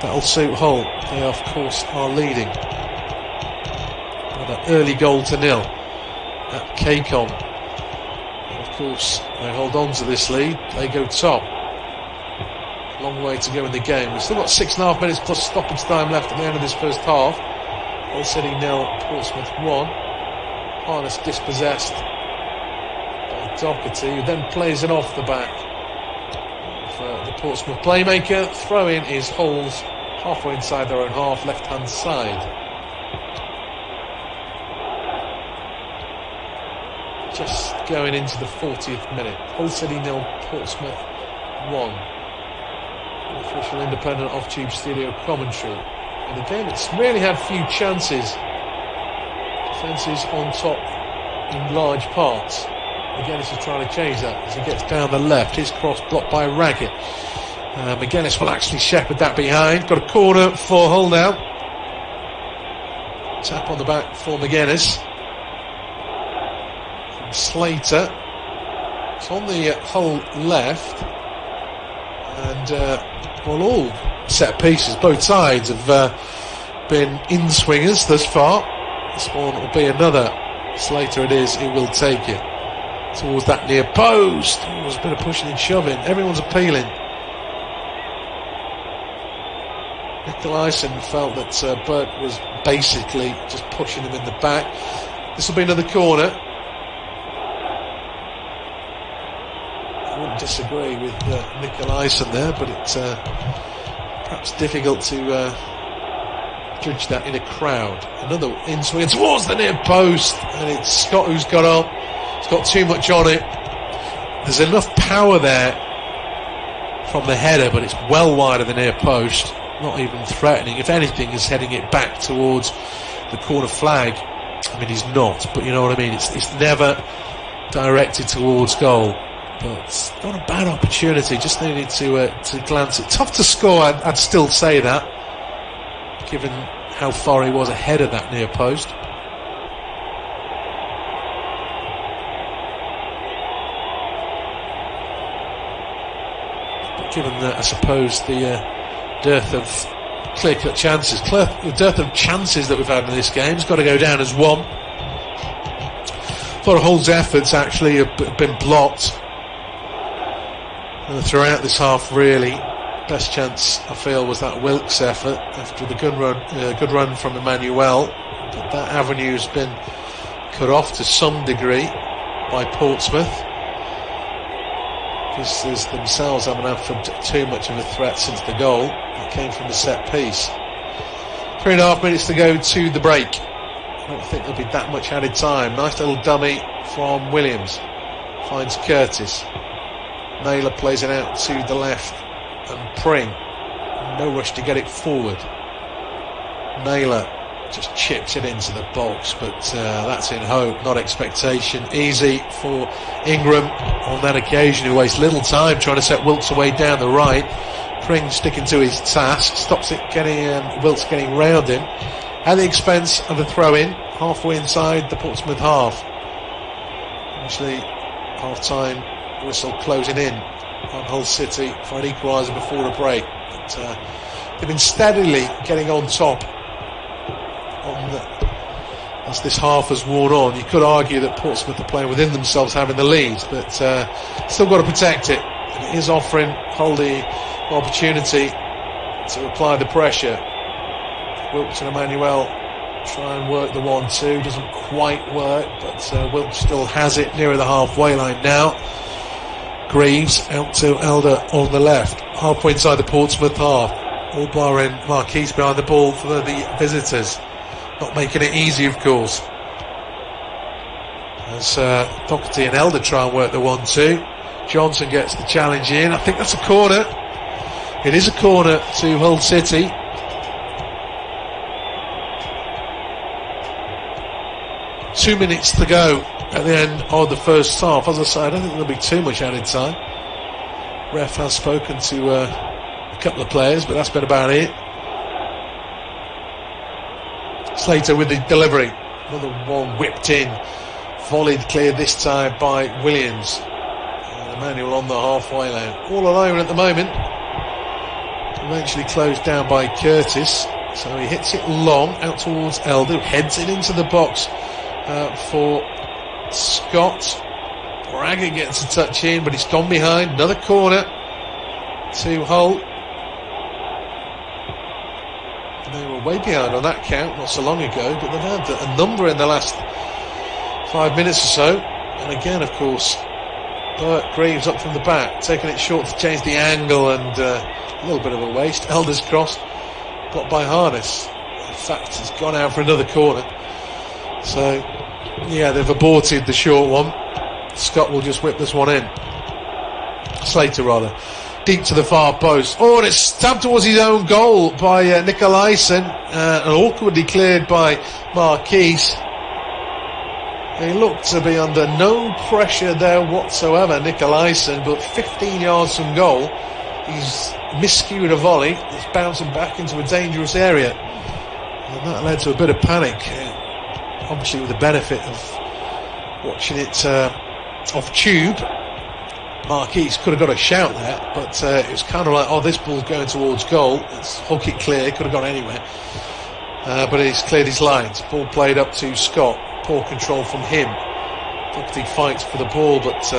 That'll suit Hull. They of course are leading by an early goal to nil at Cacom. Of course, they hold on to this lead. They go top. Long way to go in the game. We've still got 6.5 minutes plus stoppage time left at the end of this first half. Hull City 0, Portsmouth 1. Harness dispossessed by Doherty, who then plays it off the back for the Portsmouth playmaker. Throw in is Hull's halfway inside their own half, left hand side. Just going into the 40th minute. Hull City 0, Portsmouth 1. Official independent off-tube studio commentary. And the game it's really had few chances. Defences on top in large parts. McGuinness is trying to change that as he gets down the left. His cross blocked by Raggett. McGuinness will actually shepherd that behind. Got a corner for Hull now. Tap on the back for McGuinness. Slater. It's on the Hull left, and all set pieces, both sides have been in swingers thus far. This one will be another. Slater it is, he will take it towards that near post. There's a bit of pushing and shoving, everyone's appealing. Nicolaisen felt that Burke was basically just pushing him in the back. This will be another corner. I wouldn't disagree with Nicolaisen there, but it's perhaps difficult to judge that in a crowd. Another in-swing towards the near post, and it's Scott who's got on. It's got too much on it. There's enough power there from the header, but it's well wide of the near post. Not even threatening. If anything, he's heading it back towards the corner flag. I mean, he's not, but you know what I mean. It's never directed towards goal. But not a bad opportunity, just needed to glance it. Tough to score, I'd still say that, given how far he was ahead of that near post. given I suppose the dearth of clear-cut chances, the dearth of chances that we've had in this game, has got to go down as one. A lot of Hull's efforts actually have been blocked throughout this half. Really, best chance I feel was that Wilkes effort after the good run from Emmanuel, but that avenue has been cut off to some degree by Portsmouth. Visitors themselves haven't had too much of a threat since the goal. It came from the set piece. 3.5 minutes to go to the break. I don't think there'll be that much added time. Nice little dummy from Williams. Finds Curtis. Naylor plays it out to the left. And Pring. No rush to get it forward. Naylor just chips it into the box, but that's in hope, not expectation. Easy for Ingram on that occasion, who wastes little time trying to set Wilkes away down the right. Pring sticking to his task, stops it Wilkes getting round him at the expense of a throw-in halfway inside the Portsmouth half. Actually, half-time whistle closing in on Hull City for an equaliser before the break. But they've been steadily getting on top as this half has worn on. You could argue that Portsmouth are playing within themselves, having the lead, but still got to protect it. And it is offering Hull the opportunity to apply the pressure. Wilkes and Emmanuel try and work the 1-2, doesn't quite work, but Wilkes still has it nearer the halfway line now. Greaves out to Elder on the left, halfway inside the Portsmouth half, all barring Marquise behind the ball for the visitors. Not making it easy, of course, as Doherty and Elder try and work the 1-2. Johnson gets the challenge in. I think that's a corner. It is a corner to Hull City. Two minutes to go at the end of the first half. As I say, I don't think there'll be too much added time. Ref has spoken to a couple of players, but that's been about it. Slater with the delivery. Another one whipped in. Volleyed cleared this time by Williams. And Emmanuel on the halfway line. All alone at the moment. Eventually closed down by Curtis. So he hits it long out towards Elder. Heads it into the box for Scott. Braga gets a touch in, but it's gone behind. Another corner to Hull. They were way behind on that count not so long ago, but they've had a number in the last 5 minutes or so. And again, of course, Burt Greaves up from the back, taking it short to change the angle, and a little bit of a waste. Elder's cross blocked by Harness. In fact, it's gone out for another corner. So, yeah, they've aborted the short one. Scott will just whip this one in. Slater, rather. Deep to the far post. Oh, and it's stabbed towards his own goal by Nicolaisen, and awkwardly cleared by Marquise. He looked to be under no pressure there whatsoever, Nicolaisen, but 15 yards from goal, he's miscued a volley that's bouncing back into a dangerous area. And that led to a bit of panic, obviously with the benefit of watching it off tube. Marquise could have got a shout there, but it was kind of like, oh, this ball's going towards goal, let's hook it clear. Could have gone anywhere, but he's cleared his lines. Ball played up to Scott. Poor control from him. Doherty fights for the ball, but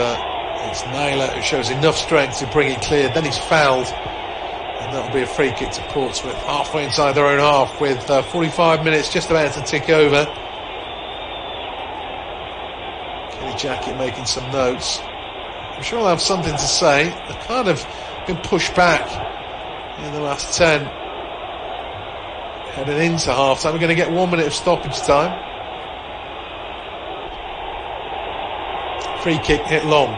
it's Naylor who shows enough strength to bring it clear. Then he's fouled, and that'll be a free kick to Portsmouth, halfway inside their own half, with 45 minutes just about to tick over. Kenny Jackett making some notes. I'm sure I'll have something to say. They've kind of been pushed back in the last 10. Heading into half time, we're going to get 1 minute of stoppage time. Free kick hit long.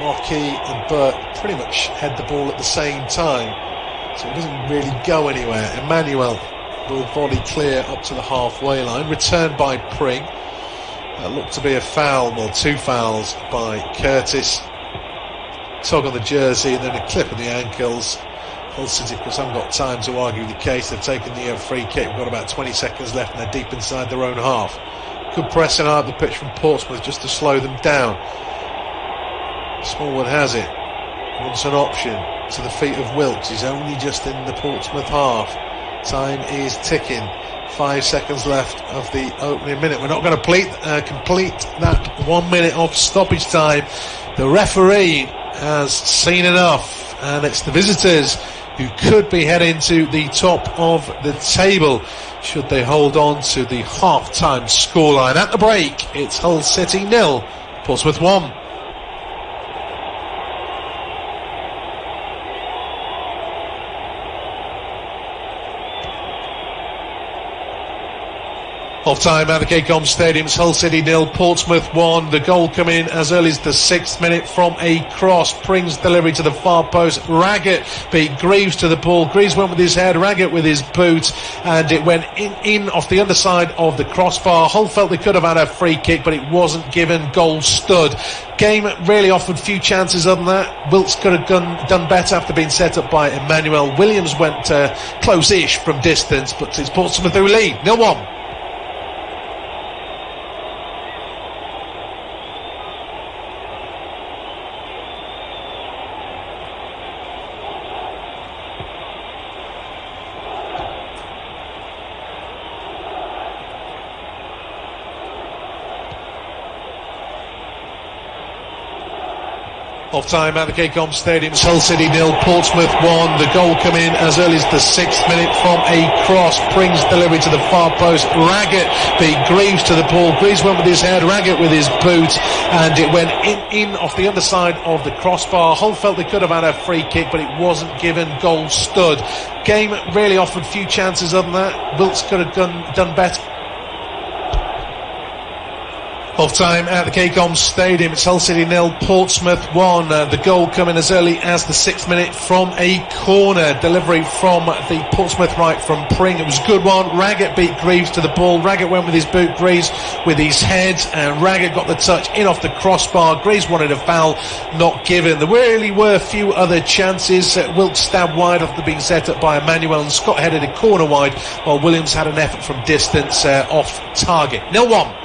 Marquis and Burt pretty much head the ball at the same time, so it doesn't really go anywhere. Emmanuel will volley clear up to the halfway line, returned by Pring. That looked to be a foul, well, two fouls by Curtis. Tug on the jersey and then a clip of the ankles. Hull City, of course, haven't got time to argue the case. They've taken the free kick. We've got about 20 seconds left and they're deep inside their own half. Good pressing out the pitch from Portsmouth just to slow them down. Smallwood has it. Wants an option. to the feet of Wilkes. He's only just in the Portsmouth half. Time is ticking. 5 seconds left of the opening minute. We're not going to complete that 1 minute of stoppage time. The referee has seen enough, and it's the visitors who could be heading to the top of the table should they hold on to the half-time scoreline. At the break, it's Hull City 0, Portsmouth 1. Off time at the KCOM Stadium, it's Hull City 0, Portsmouth 1. The goal coming in as early as the 6th minute from a cross. Pring's delivery to the far post. Raggett beat Greaves to the ball. Greaves went with his head, Raggett with his boot, and it went in off the underside of the crossbar. Hull felt they could have had a free kick, but it wasn't given. Goal stood. Game really offered few chances other than that. Wilkes could have done better after being set up by Emmanuel. Williams went close-ish from distance, but it's Portsmouth who lead 0-1. Off time at the KCOM Stadium, Hull City 0, Portsmouth 1. The goal coming in as early as the 6th minute from a cross. Pring's delivery to the far post. Raggett beat Greaves to the ball. Greaves went with his head, Raggett with his boot, and it went in off the underside of the crossbar. Hull felt they could have had a free kick, but it wasn't given. Goal stood. Game really offered few chances other than that. Wilkes could have done better. Off time at the KCOM Stadium, it's Hull City 0, Portsmouth 1. The goal coming as early as the 6th minute from a corner. Delivery from the Portsmouth right from Pring. It was a good one. Raggett beat Greaves to the ball. Raggett went with his boot, Greaves with his head, and Raggett got the touch in off the crossbar. Greaves wanted a foul, not given. There really were a few other chances. Wilkes stabbed wide after being set up by Emmanuel, and Scott headed a corner wide, while Williams had an effort from distance off target. 0-1.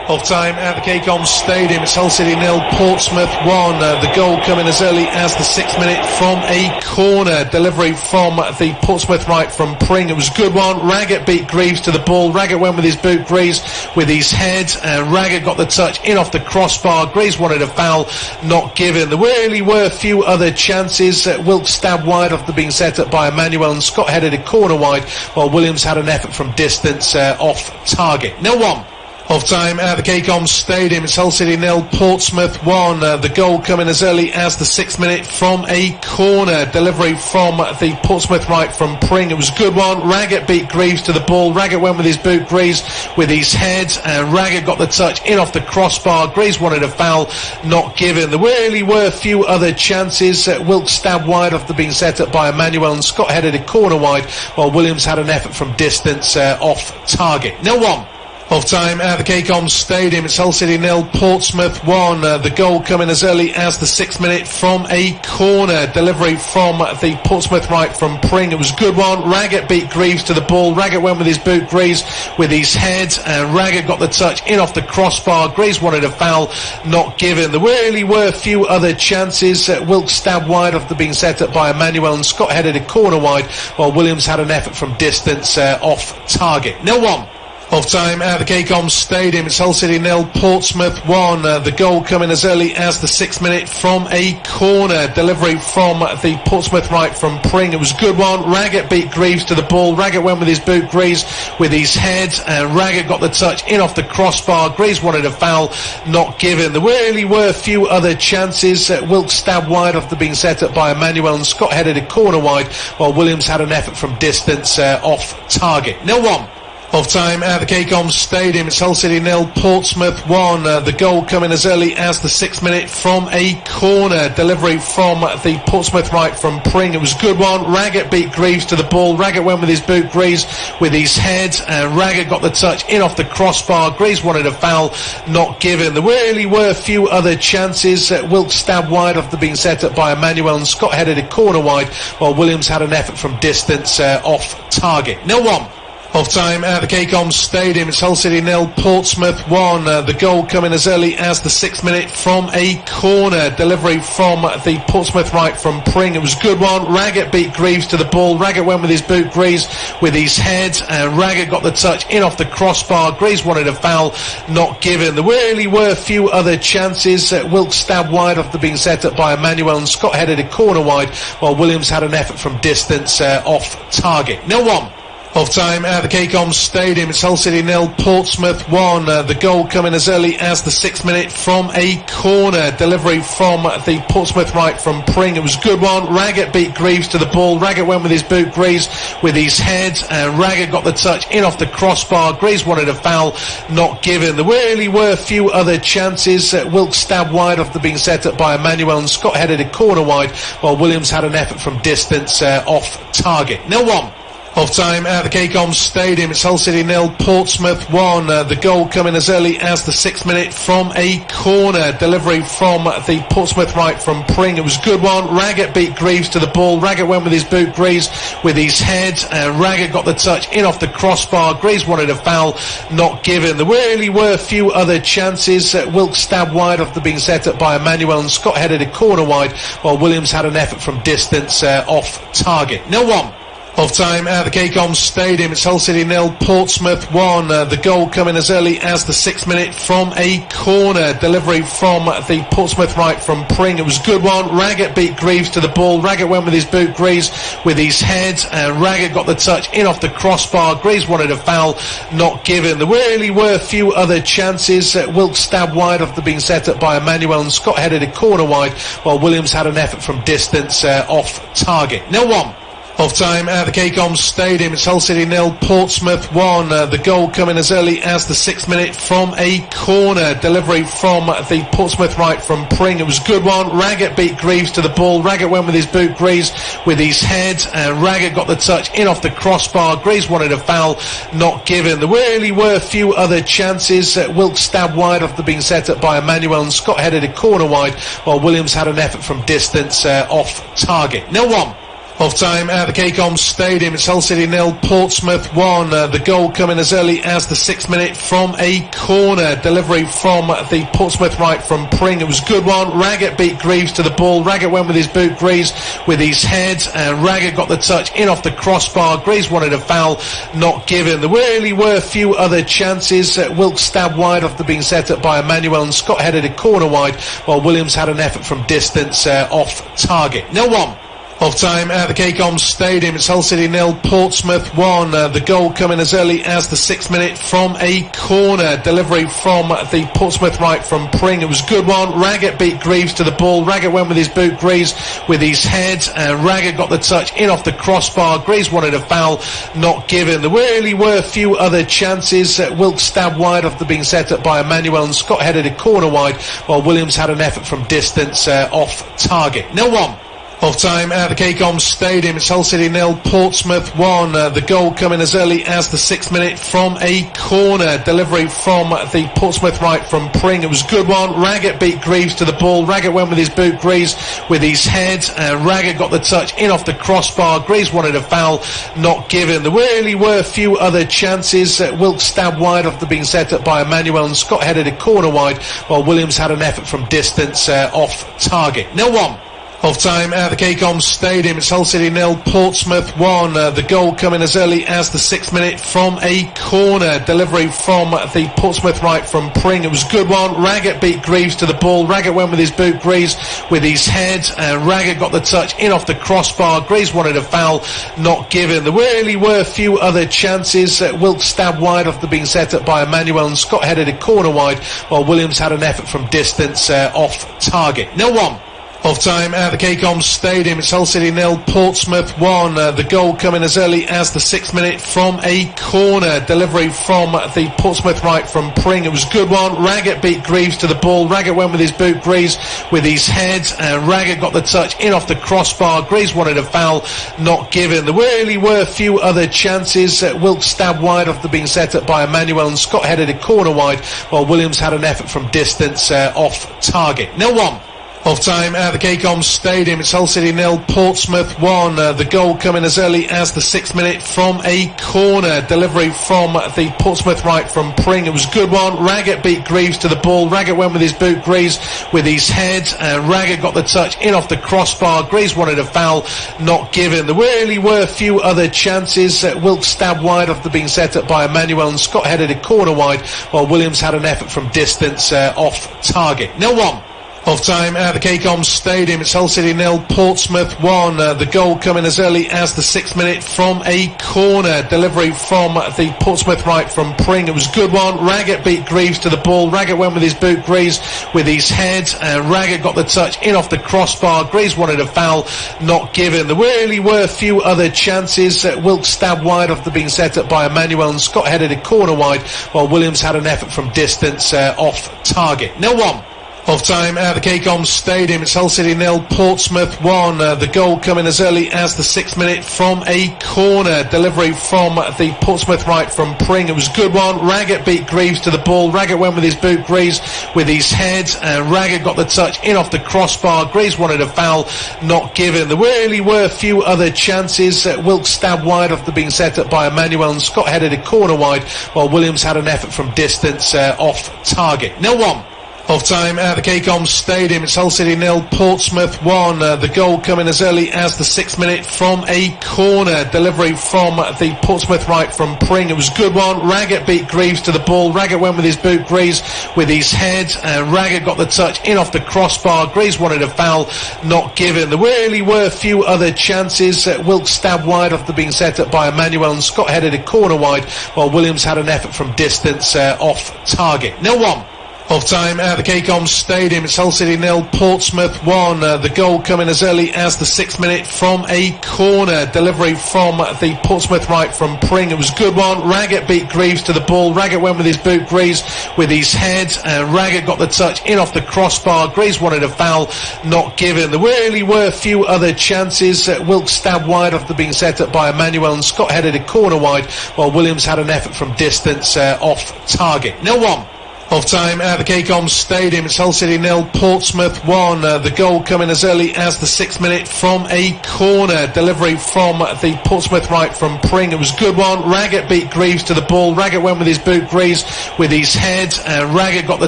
Off time at the KCOM Stadium, it's Hull City 0, Portsmouth 1. The goal coming as early as the 6th minute from a corner. Delivery from the Portsmouth right from Pring. It was a good one. Raggett beat Greaves to the ball. Raggett went with his boot, Greaves with his head, and Raggett got the touch in off the crossbar. Greaves wanted a foul, not given. There really were a few other chances. Wilkes stabbed wide after being set up by Emmanuel, and Scott headed a corner wide, while Williams had an effort from distance off target. 0-1. Off time at the KCOM Stadium, it's Hull City 0, Portsmouth 1. The goal coming as early as the 6th minute from a corner. Delivery from the Portsmouth right from Pring. It was a good one. Raggett beat Greaves to the ball. Raggett went with his boot, Greaves with his head, and Raggett got the touch in off the crossbar. Greaves wanted a foul, not given. There really were a few other chances. Wilkes stabbed wide after being set up by Emmanuel, and Scott headed a corner wide, while Williams had an effort from distance off target. 0-1. Off time at the KCOM Stadium, it's Hull City 0, Portsmouth 1. The goal coming as early as the 6th minute from a corner. Delivery from the Portsmouth right from Pring. It was a good one. Raggett beat Greaves to the ball. Raggett went with his boot, Greaves with his head, and Raggett got the touch in off the crossbar. Greaves wanted a foul, not given. There really were a few other chances. Wilkes stabbed wide after being set up by Emmanuel, and Scott headed a corner wide, while Williams had an effort from distance off target. 0-1. Off time at the KCOM Stadium, it's Hull City 0, Portsmouth 1. The goal coming as early as the 6th minute from a corner. Delivery from the Portsmouth right from Pring. It was a good one. Raggett beat Greaves to the ball. Raggett went with his boot, Greaves with his head, and Raggett got the touch in off the crossbar. Greaves wanted a foul, not given. There really were a few other chances. Wilkes stabbed wide after being set up by Emmanuel, and Scott headed a corner wide, while Williams had an effort from distance off target. 0-1. Of time at the Cacom Stadium, it's Hull City 0, Portsmouth 1. The goal coming as early as the 6th minute from a corner. Delivery from the Portsmouth right from Pring. It was a good one. Raggett beat Greaves to the ball. Raggett went with his boot, Greaves with his head, and Raggett got the touch in off the crossbar. Greaves wanted a foul, not given. There really were a few other chances. Wilkes stabbed wide after being set up by Emmanuel, and Scott headed a corner wide, while Williams had an effort from distance off target. 0-1. Of time at the Cacom Stadium, it's Hull City 0, Portsmouth 1. The goal coming as early as the 6th minute from a corner. Delivery from the Portsmouth right from Pring. It was a good one. Raggett beat Greaves to the ball. Raggett went with his boot, Greaves with his head, and Raggett got the touch in off the crossbar. Greaves wanted a foul, not given. There really were a few other chances. Wilkes stabbed wide after being set up by Emmanuel, and Scott headed a corner wide, while Williams had an effort from distance off target. 0-1. Of time at the Cacom Stadium, it's Hull City 0, Portsmouth 1. The goal coming as early as the 6th minute from a corner. Delivery from the Portsmouth right from Pring. It was a good one. Raggett beat Greaves to the ball. Raggett went with his boot, Greaves with his head, and Raggett got the touch in off the crossbar. Greaves wanted a foul, not given. There really were a few other chances. Wilkes stabbed wide after being set up by Emmanuel, and Scott headed a corner wide, while Williams had an effort from distance off target. 0-1. Of time at the Cacom Stadium, it's Hull City 0, Portsmouth 1. The goal coming as early as the 6th minute from a corner. Delivery from the Portsmouth right from Pring. It was a good one. Raggett beat Greaves to the ball. Raggett went with his boot, Greaves with his head, and Raggett got the touch in off the crossbar. Greaves wanted a foul, not given. There really were a few other chances. Wilkes stabbed wide after being set up by Emmanuel, and Scott headed a corner wide, while Williams had an effort from distance off target. 0-1. Of time at the Cacom Stadium, it's Hull City 0, Portsmouth 1. The goal coming as early as the 6th minute from a corner. Delivery from the Portsmouth right from Pring. It was a good one. Raggett beat Greaves to the ball. Raggett went with his boot, Greaves with his head, and Raggett got the touch in off the crossbar. Greaves wanted a foul, not given. There really were a few other chances. Wilkes stabbed wide after being set up by Emmanuel, and Scott headed a corner wide, while Williams had an effort from distance off target. 0-1. Of time at the Cacom Stadium, it's Hull City 0, Portsmouth 1. The goal coming as early as the 6th minute from a corner. Delivery from the Portsmouth right from Pring. It was a good one. Raggett beat Greaves to the ball. Raggett went with his boot, Greaves with his head, and Raggett got the touch in off the crossbar. Greaves wanted a foul, not given. There really were a few other chances. Wilkes stabbed wide after being set up by Emmanuel, and Scott headed a corner wide, while Williams had an effort from distance off target. 0-1. Of time at the Cacom Stadium, it's Hull City 0, Portsmouth 1. The goal coming as early as the 6th minute from a corner. Delivery from the Portsmouth right from Pring. It was a good one. Raggett beat Greaves to the ball. Raggett went with his boot, Greaves with his head, and Raggett got the touch in off the crossbar. Greaves wanted a foul, not given. There really were a few other chances. Wilkes stabbed wide after being set up by Emmanuel, and Scott headed a corner wide, while Williams had an effort from distance off target. 0-1. Of time at the Cacom Stadium, it's Hull City 0, Portsmouth 1. The goal coming as early as the 6th minute from a corner. Delivery from the Portsmouth right from Pring. It was a good one. Raggett beat Greaves to the ball. Raggett went with his boot, Greaves with his head, and Raggett got the touch in off the crossbar. Greaves wanted a foul, not given. There really were a few other chances. Wilkes stabbed wide after being set up by Emmanuel, and Scott headed a corner wide, while Williams had an effort from distance off target. 0-1. Of time at the Cacom Stadium, it's Hull City 0, Portsmouth 1. The goal coming as early as the 6th minute from a corner. Delivery from the Portsmouth right from Pring. It was a good one. Raggett beat Greaves to the ball. Raggett went with his boot, Greaves with his head, and Raggett got the touch in off the crossbar. Greaves wanted a foul, not given. There really were a few other chances. Wilkes stabbed wide after being set up by Emmanuel, and Scott headed a corner wide, while Williams had an effort from distance off target. 0-1. Of time at the Cacom Stadium, it's Hull City 0, Portsmouth 1. The goal coming as early as the 6th minute from a corner. Delivery from the Portsmouth right from Pring. It was a good one. Raggett beat Greaves to the ball. Raggett went with his boot, Greaves with his head, and Raggett got the touch in off the crossbar. Greaves wanted a foul, not given. There really were a few other chances. Wilkes stabbed wide after being set up by Emmanuel, and Scott headed a corner wide, while Williams had an effort from distance off target. 0-1. Of time at the KCOM Stadium, it's Hull City 0, Portsmouth 1. The goal coming as early as the 6th minute from a corner. Delivery from the Portsmouth right from Pring. It was a good one. Raggett beat Greaves to the ball. Raggett went with his boot, Greaves with his head, and Raggett got the touch in off the crossbar. Greaves wanted a foul, not given. There really were a few other chances. Wilkes stabbed wide after being set up by Emmanuel, and Scott headed a corner wide, while Williams had an effort from distance off target. 0-1. Of time at the KCOM Stadium, it's Hull City 0, Portsmouth 1. The goal coming as early as the 6th minute from a corner. Delivery from the Portsmouth right from Pring. It was a good one. Raggett beat Greaves to the ball. Raggett went with his boot, Greaves with his head, and Raggett got the touch in off the crossbar. Greaves wanted a foul, not given. There really were a few other chances. Wilkes stabbed wide after being set up by Emmanuel, and Scott headed a corner wide, while Williams had an effort from distance off target. 0-1. Of time at the KCOM Stadium, it's Hull City 0, Portsmouth 1. The goal coming as early as the 6th minute from a corner. Delivery from the Portsmouth right from Pring. It was a good one. Raggett beat Greaves to the ball. Raggett went with his boot, Greaves with his head, and Raggett got the touch in off the crossbar. Greaves wanted a foul, not given. There really were a few other chances. Wilkes stabbed wide after being set up by Emmanuel, and Scott headed a corner wide, while Williams had an effort from distance off target. 0-1. Of time at the KCOM Stadium, it's Hull City 0, Portsmouth 1. The goal coming as early as the 6th minute from a corner. Delivery from the Portsmouth right from Pring. It was a good one. Raggett beat Greaves to the ball. Raggett went with his boot, Greaves with his head, and Raggett got the touch in off the crossbar. Greaves wanted a foul, not given. There really were a few other chances. Wilkes stabbed wide after being set up by Emmanuel, and Scott headed a corner wide, while Williams had an effort from distance off target. 0-1. Of time at the KCOM Stadium, it's Hull City 0, Portsmouth 1. The goal coming as early as the 6th minute from a corner. Delivery from the Portsmouth right from Pring. It was a good one. Raggett beat Greaves to the ball. Raggett went with his boot, Greaves with his head, and Raggett got the touch in off the crossbar. Greaves wanted a foul, not given. There really were a few other chances. Wilkes stabbed wide after being set up by Emmanuel, and Scott headed a corner wide, while Williams had an effort from distance off target. 0-1. Of time at the KCOM Stadium, it's Hull City 0, Portsmouth 1. The goal coming as early as the 6th minute from a corner. Delivery from the Portsmouth right from Pring. It was a good one. Raggett beat Greaves to the ball. Raggett went with his boot, Greaves with his head, and Raggett got the touch in off the crossbar. Greaves wanted a foul, not given. There really were a few other chances. Wilkes stabbed wide after being set up by Emmanuel, and Scott headed a corner wide, while Williams had an effort from distance off target. 0-1. Of time at the KCOM Stadium, it's Hull City 0, Portsmouth 1. The goal coming as early as the 6th minute from a corner. Delivery from the Portsmouth right from Pring. It was a good one. Raggett beat Greaves to the ball. Raggett went with his boot, Greaves with his head, and Raggett got the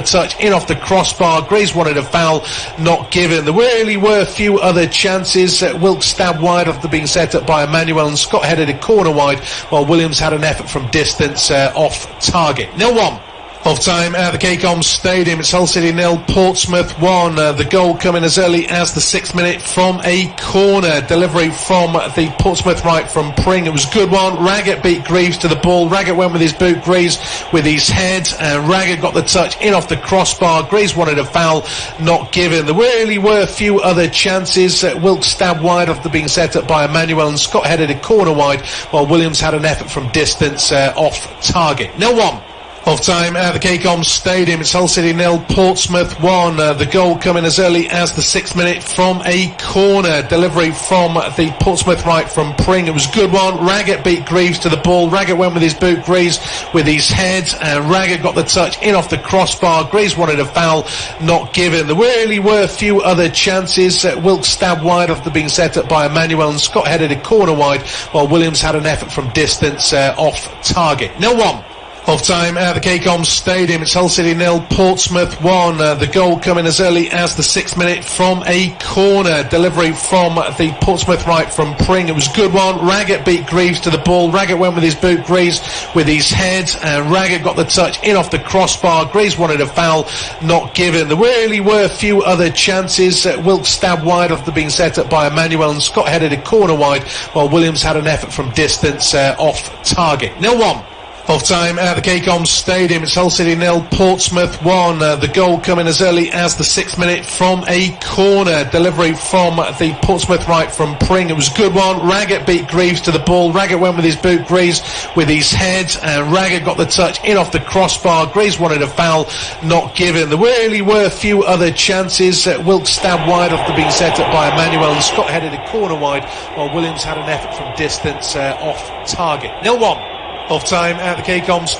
touch in off the crossbar. Greaves wanted a foul, not given. There really were a few other chances. Wilkes stabbed wide after being set up by Emmanuel, and Scott headed a corner wide, while Williams had an effort from distance off target. 0-1. Of time at the KCOM Stadium, it's Hull City 0, Portsmouth 1. The goal coming as early as the 6th minute from a corner. Delivery from the Portsmouth right from Pring. It was a good one. Raggett beat Greaves to the ball. Raggett went with his boot, Greaves with his head, and Raggett got the touch in off the crossbar. Greaves wanted a foul, not given. There really were a few other chances. Wilkes stabbed wide after being set up by Emmanuel, and Scott headed a corner wide, while Williams had an effort from distance off target. 0-1. Of time at the KCOM Stadium, it's Hull City 0, Portsmouth 1. The goal coming as early as the 6th minute from a corner. Delivery from the Portsmouth right from Pring. It was a good one. Raggett beat Greaves to the ball. Raggett went with his boot, Greaves with his head, and Raggett got the touch in off the crossbar. Greaves wanted a foul, not given. There really were a few other chances. Wilkes stabbed wide after being set up by Emmanuel, and Scott headed a corner wide, while Williams had an effort from distance off target. 0-1. Of time at the KCOM Stadium, it's Hull City 0, Portsmouth 1. The goal coming as early as the 6th minute from a corner. Delivery from the Portsmouth right from Pring. It was a good one. Raggett beat Greaves to the ball. Raggett went with his boot, Greaves with his head, and Raggett got the touch in off the crossbar. Greaves wanted a foul, not given. There really were a few other chances. Wilkes stabbed wide after being set up by Emmanuel, and Scott headed a corner wide, while Williams had an effort from distance off target. 0-1. Half time at the KCOM Stadium. It's Hull City 0, Portsmouth 1. The goal coming as early as the 6th minute from a corner. Delivery from the Portsmouth right from Pring. It was a good one. Raggett beat Greaves to the ball. Raggett went with his boot, Greaves with his head, and Raggett got the touch in off the crossbar. Greaves wanted a foul, not given. There really were a few other chances. Wilkes stabbed wide after being set up by Emmanuel, and Scott headed a corner wide, while Williams had an effort from distance off target. 0-1. Off time at the KCOMs.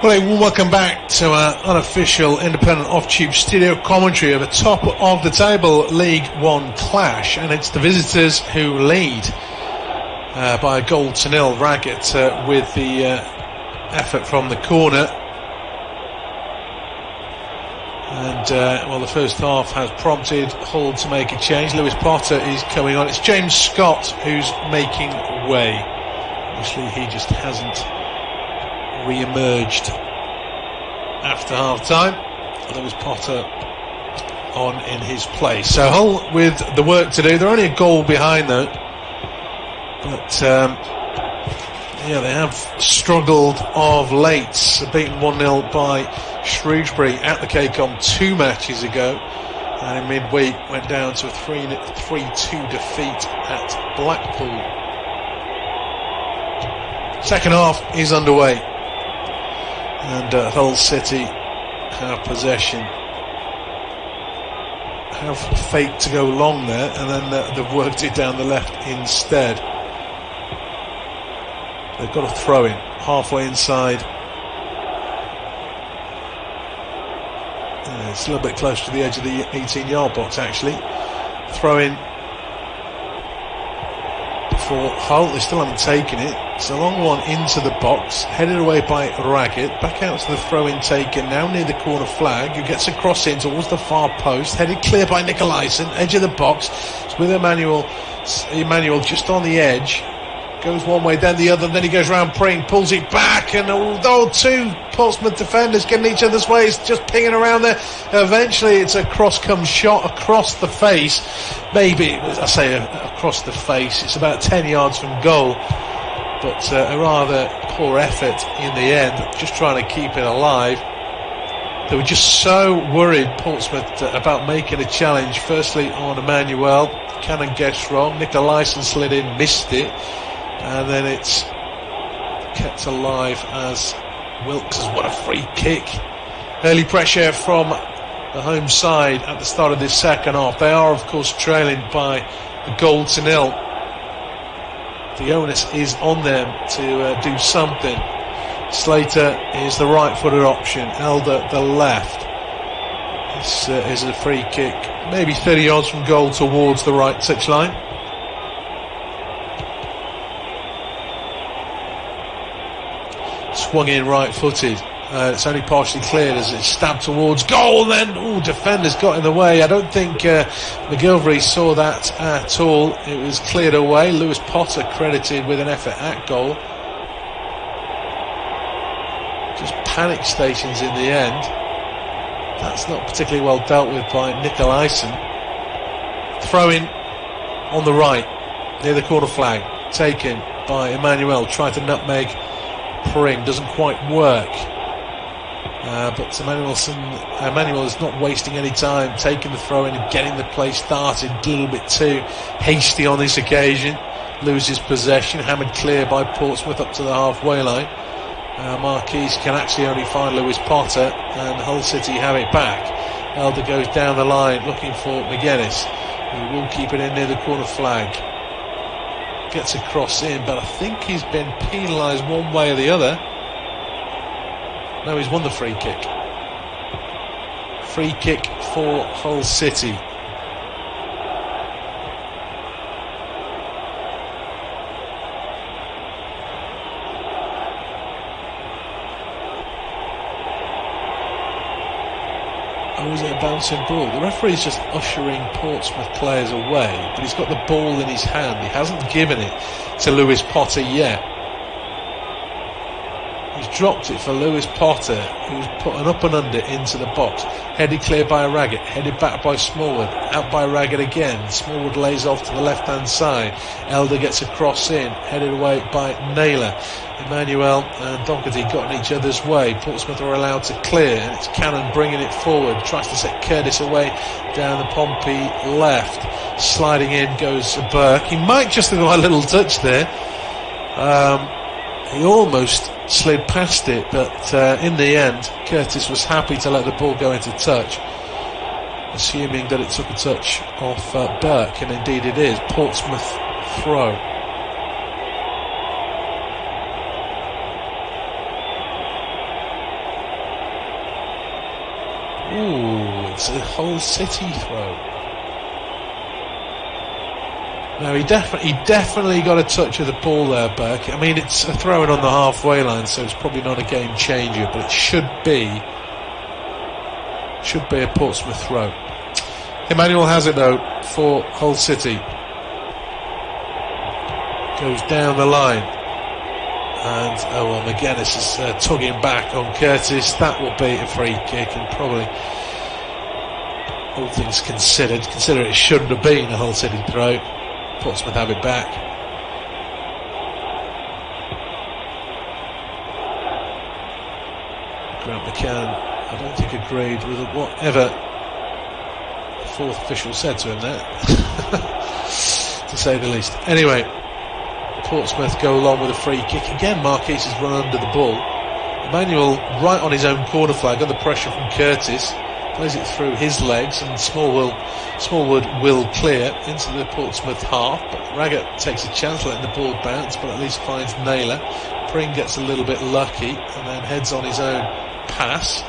Well, a warm welcome back to our unofficial independent off-tube studio commentary of a top of the table League One clash, and it's the visitors who lead by a 1-0. Raggett with the effort from the corner, and well, the first half has prompted Hull to make a change. Lewis Potter is coming on. It's James Scott who's making way. Obviously, he just hasn't re-emerged after half-time. There was Potter on in his place. So Hull with the work to do. They're only a goal behind, though. But, yeah, they have struggled of late. Beaten 1-0 by Shrewsbury at the KCOM 2 matches ago. And in midweek went down to a 3-2 defeat at Blackpool. Second half is underway, and Hull City have possession, have faked to go long there, and then they've worked it down the left instead. They've got a throw in halfway inside. It's a little bit close to the edge of the 18-yard box, actually. Throw in for Hull. They still haven't taken it. It's a long one into the box, headed away by Raggett. Back out to the throw-in taken, now near the corner flag, who gets a cross in towards the far post, headed clear by Nicolaisen, edge of the box. It's with Emmanuel just on the edge. Goes one way, then the other, then he goes round Pring, pulls it back, and although two Portsmouth defenders getting each other's way, it's just pinging around there. Eventually it's a cross-come shot across the face. Maybe, I say across the face, it's about 10 yards from goal. But a rather poor effort in the end, just trying to keep it alive. They were just so worried, Portsmouth, about making a challenge. Firstly on Emmanuel, Cannon gets wrong, Nicolaisen slid in, missed it, and then it's kept alive as Wilkes has won a free kick. Early pressure from the home side at the start of this second half. They are, of course, trailing by a 1-0. The onus is on them to do something. Slater is the right-footed option, Elder the left. This is a free kick, maybe 30 yards from goal towards the right touchline. Swung in right-footed. It's only partially cleared as it's stabbed towards goal, and then defenders got in the way. I don't think McGilvery saw that at all. It was cleared away. Lewis Potter credited with an effort at goal. Just panic stations in the end. That's not particularly well dealt with by Nicolaisen. Throw in on the right near the corner flag, taken by Emmanuel. Tried to nutmeg Pring, doesn't quite work. But Emmanuel is not wasting any time, taking the throw in and getting the play started. A little bit too hasty on this occasion. Loses possession, hammered clear by Portsmouth up to the halfway line. Marquise can actually only find Lewis Potter, and Hull City have it back. Elder goes down the line looking for McGuinness, who will keep it in near the corner flag. Gets a cross in, but I think he's been penalised one way or the other. No, he's won the free kick. Free kick for Hull City. Oh, is it a bouncing ball? The referee's just ushering Portsmouth players away, but he's got the ball in his hand. He hasn't given it to Lewis Potter yet. He's dropped it for Lewis Potter, who's put an up and under into the box. Headed clear by Raggett, headed back by Smallwood, out by Raggett again. Smallwood lays off to the left-hand side. Elder gets a cross in, headed away by Naylor. Emmanuel and Doherty got in each other's way. Portsmouth are allowed to clear, and it's Cannon bringing it forward. Tries to set Curtis away down the Pompey left. Sliding in goes Burke. He might just have got a little touch there. He almost slid past it, but in the end, Curtis was happy to let the ball go into touch, assuming that it took a touch off Burke, and indeed it is. Portsmouth throw. Ooh, it's a Hull City throw. No, he definitely got a touch of the ball there, Burke. I mean, it's a throw-in on the halfway line, so it's probably not a game changer, but it should be a Portsmouth throw. Emmanuel has it though for Hull City. Goes down the line, and McGuinness is tugging back on Curtis. That will be a free kick, and probably, all things considered, it shouldn't have been a Hull City throw. Portsmouth have it back. Grant McCann, I don't think agreed with whatever the fourth official said to him there, to say the least. Anyway, Portsmouth go along with a free kick. Again, Marquis has run under the ball. Emmanuel right on his own corner flag, under pressure from Curtis. Plays it through his legs, and Smallwood will clear into the Portsmouth half, but Raggett takes a chance letting the ball bounce, but at least finds Naylor. Pring gets a little bit lucky and then heads on his own pass.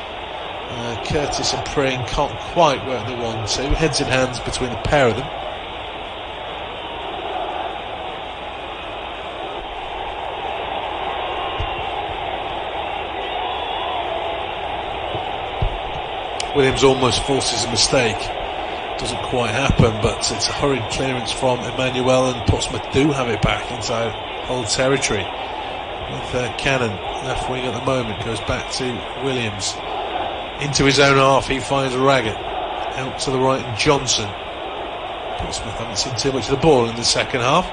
Curtis and Pring can't quite work the 1-2. Heads in hands between the pair of them. Williams almost forces a mistake. Doesn't quite happen, but it's a hurried clearance from Emmanuel, and Portsmouth do have it back inside Hull territory. With Cannon, left wing at the moment, goes back to Williams. Into his own half, he finds Raggett. Out to the right, and Johnson. Portsmouth haven't seen too much of the ball in the second half.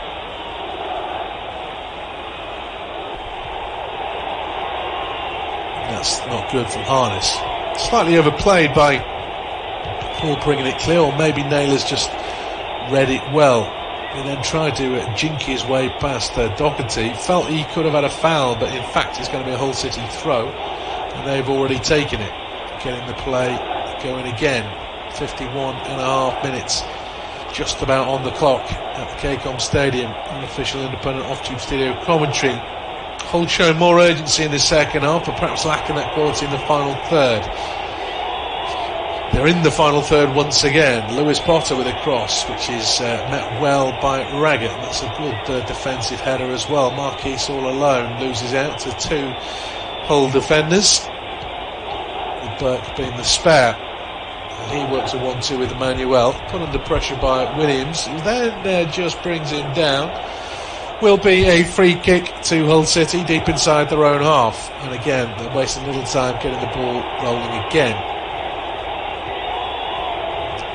That's not good from Harness. Slightly overplayed by Paul bringing it clear, or maybe Naylor's just read it well. He then tried to jinky his way past Doherty. Felt he could have had a foul, but in fact it's going to be a Hull City throw, and they've already taken it. Getting the play going again. 51 and a half minutes just about on the clock at the KCOM Stadium. Unofficial independent off-tube studio commentary. Hull showing more urgency in the second half, but perhaps lacking that quality in the final third. They're in the final third once again. Lewis Potter with a cross, which is met well by Raggett. That's a good defensive header as well. Marquis all alone loses out to two Hull defenders, with Burke being the spare. And he works a 1-2 with Emmanuel, put under pressure by Williams, who then just brings him down. Will be a free kick to Hull City deep inside their own half, and again they're wasting little time getting the ball rolling again.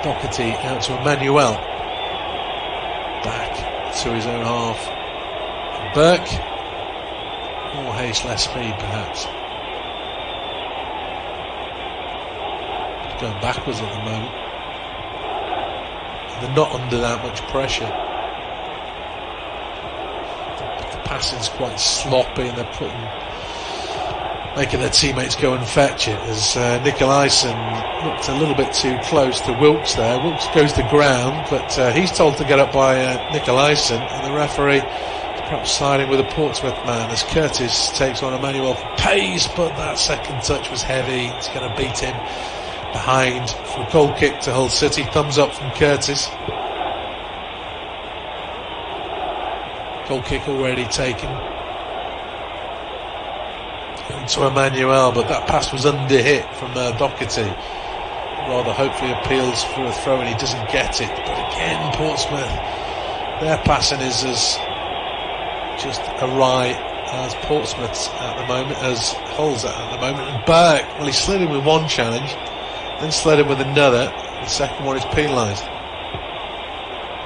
Doherty out to Emmanuel, back to his own half. Burke, more haste, less speed perhaps. Going backwards at the moment. They're not under that much pressure. Passing's quite sloppy, and they're making their teammates go and fetch it, as Nicolaisen looked a little bit too close to Wilkes there. Wilkes goes to ground, but he's told to get up by Nicolaisen, and the referee is perhaps siding with a Portsmouth man as Curtis takes on Emmanuel for pace, but that second touch was heavy. It's going to beat him behind for a goal kick to Hull City. Thumbs up from Curtis. Goal kick already taken. Going to Emmanuel, but that pass was under hit from Doherty. Rather hopefully appeals for a throw, and he doesn't get it. But again, Portsmouth, their passing is as just awry as Portsmouth at the moment, as Hull's at the moment. And Burke, well, he slid in with one challenge, then slid in with another. The second one is penalised.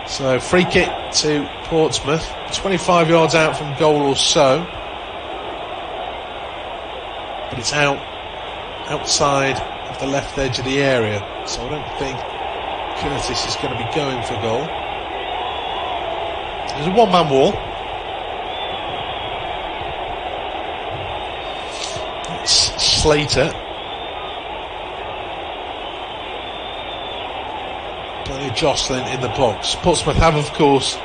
So free kick to Portsmouth, 25 yards out from goal or so, but it's outside of the left edge of the area, so I don't think Curtis is going to be going for goal. There's a one-man wall. It's Slater. Plenty of jostling in the box. Portsmouth have, of course,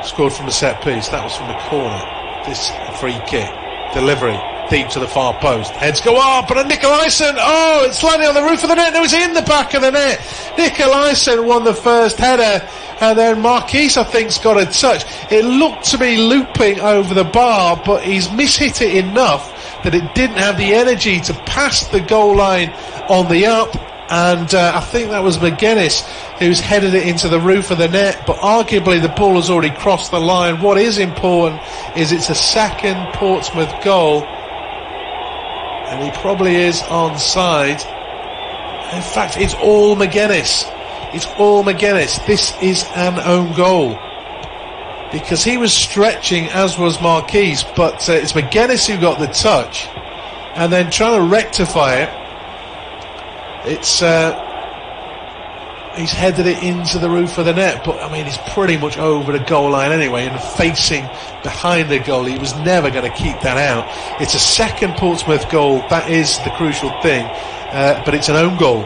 scored from a set piece. That was from the corner. This free kick. Delivery. Deep to the far post. Heads go up, and a Nicolaisen. Oh, it's landing on the roof of the net. No, it's in the back of the net. Nicolaisen won the first header, and then Marquise, I think, has got a touch. It looked to be looping over the bar, but he's mishit it enough that it didn't have the energy to pass the goal line on the up. And I think that was McGuinness who's headed it into the roof of the net, but arguably the ball has already crossed the line. What is important is it's a second Portsmouth goal, and he probably is onside. In fact, it's all McGuinness. It's all McGuinness. This is an own goal, because he was stretching, as was Marquise, but it's McGuinness who got the touch, and then trying to rectify it. It's he's headed it into the roof of the net, but I mean, he's pretty much over the goal line anyway and facing behind the goal. He was never going to keep that out. It's a second Portsmouth goal. That is the crucial thing, but it's an own goal.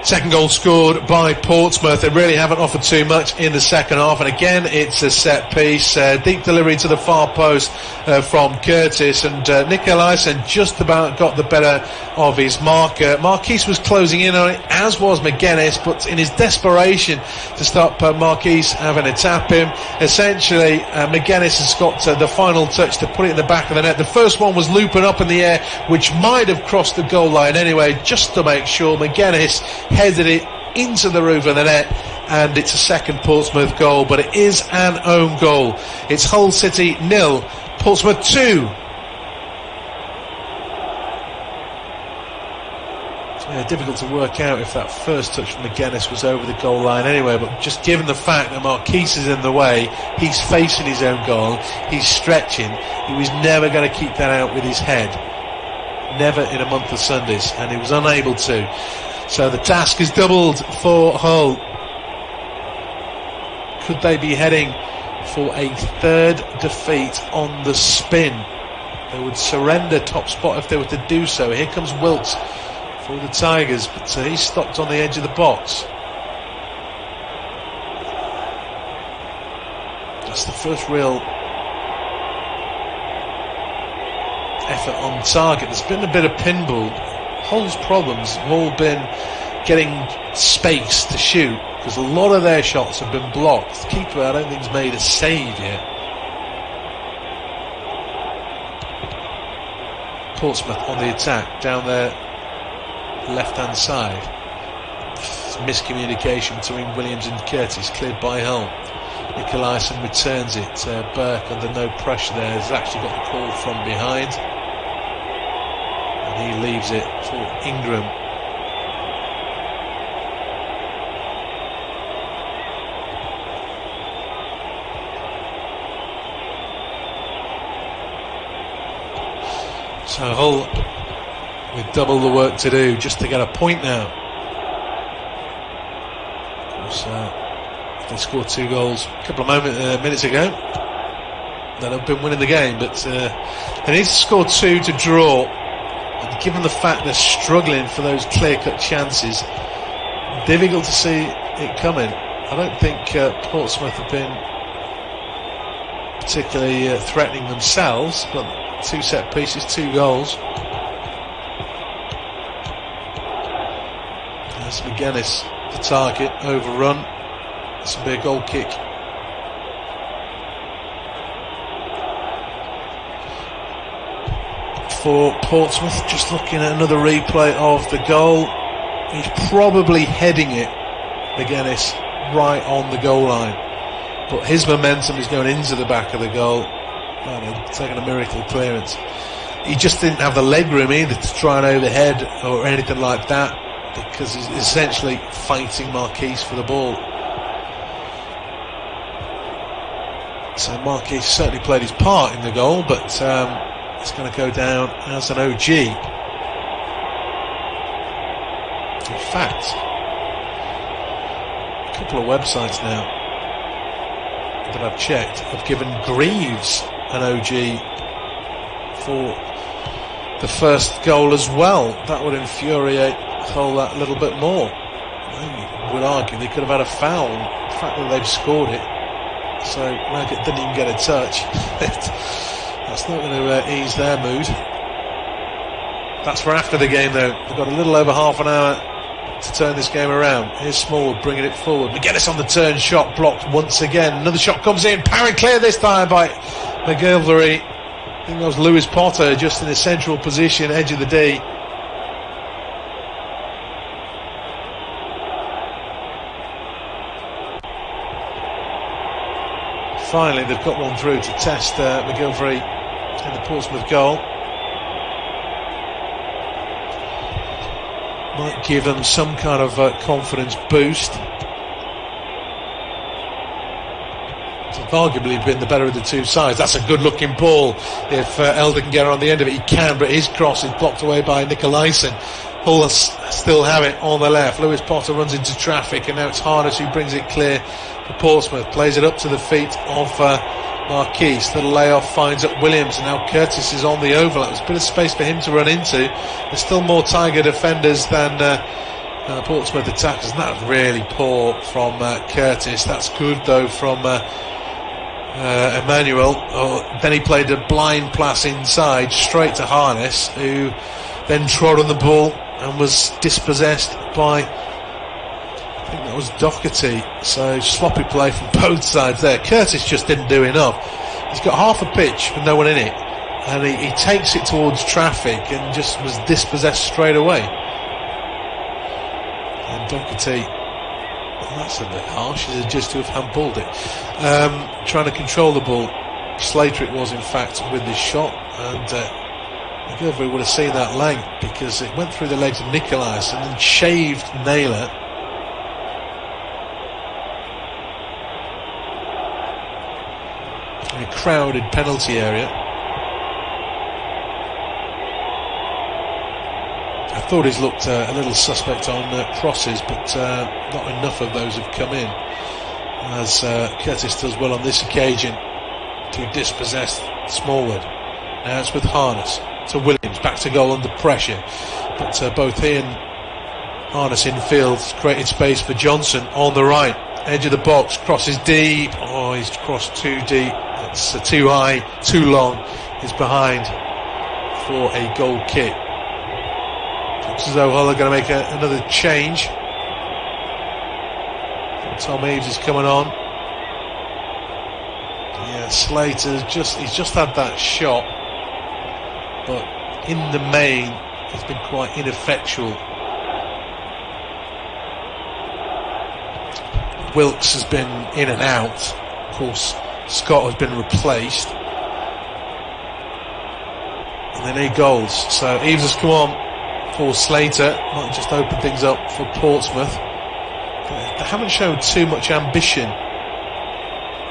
Second goal scored by Portsmouth. They really haven't offered too much in the second half, and again it's a set piece, deep delivery to the far post from Curtis, and Nicolaisen just about got the better of his marker. Marquise was closing in on it, as was McGuinness, but in his desperation to stop Marquise having a tap him, essentially McGuinness has got the final touch to put it in the back of the net. The first one was looping up in the air, which might have crossed the goal line anyway, just to make sure. McGuinness headed it into the roof of the net, and it's a second Portsmouth goal, but it is an own goal. It's Hull City 0, Portsmouth 2. Yeah, difficult to work out if that first touch from McGuinness was over the goal line anyway, but just given the fact that Marquise is in the way, he's facing his own goal, he's stretching, he was never going to keep that out with his head. Never in a month of Sundays, and he was unable to. So the task is doubled for Hull. Could they be heading for a third defeat on the spin? They would surrender top spot if they were to do so. Here comes Wilkes for the Tigers, but he's stopped on the edge of the box. That's the first real effort on target. There's been a bit of pinball. Hull's problems have all been getting space to shoot, because a lot of their shots have been blocked. The keeper, I don't think, has made a save yet. Portsmouth on the attack down their left-hand side. Miscommunication between Williams and Curtis, cleared by Hull. Nicolaisen returns it. Burke under no pressure there, has actually got the call from behind. He leaves it for Ingram. So Hull with double the work to do just to get a point now. Of course, if they scored 2 goals a couple of minutes ago, they'd have been winning the game, but they need to score 2 to draw. And given the fact they're struggling for those clear-cut chances, difficult to see it coming. I don't think Portsmouth have been particularly threatening themselves, but 2 set pieces, 2 goals. That's McGuinness, the target, overrun. This will be a goal kick. For Portsmouth, just looking at another replay of the goal, he's probably heading it McGuinness right on the goal line. But his momentum is going into the back of the goal. Taking a miracle clearance. He just didn't have the leg room either to try and overhead or anything like that, because he's essentially fighting Marquise for the ball. So Marquise certainly played his part in the goal, but it's going to go down as an OG. In fact, a couple of websites now that I've checked have given Greaves an OG for the first goal as well. That would infuriate Hull that little bit more. I would argue they could have had a foul. The fact that they've scored it, so Raggett didn't even get a touch. That's not going to ease their mood. That's for after the game though. They've got a little over half an hour to turn this game around. Here's Smallwood bringing it forward. McGuinness on the turn, shot blocked once again. Another shot comes in, power and clear this time by McGilvery. I think that was Lewis Potter just in a central position, edge of the D. Finally they've got one through to test McGilvery in the Portsmouth goal. Might give them some kind of confidence boost. They've arguably been the better of the two sides. That's a good looking ball. If Elder can get on the end of it, he can, but his cross is blocked away by Nicolaisen. Hull still have it on the left. Lewis Potter runs into traffic, and now it's Harness who brings it clear for Portsmouth. Plays it up to the feet of Marquise. The layoff finds up Williams, and now Curtis is on the overlap. There's a bit of space for him to run into. There's still more Tiger defenders than Portsmouth attackers, and that's really poor from Curtis. That's good though from Emmanuel. Then he played a blind pass inside straight to Harness, who then trod on the ball and was dispossessed by, I think that was Doherty. So sloppy play from both sides there. Curtis just didn't do enough. He's got half a pitch with no one in it, and he takes it towards traffic and just was dispossessed straight away. And Doherty, well, that's a bit harsh. He's just to have handballed it. Trying to control the ball. Slater it was in fact with this shot, and McGilvery would have seen that length because it went through the legs of Nicolaisen and then shaved Naylor. In a crowded penalty area. I thought he's looked a little suspect on crosses, but not enough of those have come in, as Curtis does well on this occasion to dispossess Smallwood. Now it's with Harness to Williams, back to goal under pressure, but both he and Harness infield created space for Johnson on the right, edge of the box, crosses deep. Oh, he's crossed too deep. It's too high, too long. He's behind for a goal kick. Looks as though Hull are going to make another change. Tom Eaves is coming on. Yeah, Slater's he's just had that shot, but in the main it's been quite ineffectual. Wilkes has been in and out. Of course, Scott has been replaced, and they need goals. So Eaves has come on for Slater. Might just open things up for Portsmouth. They haven't shown too much ambition.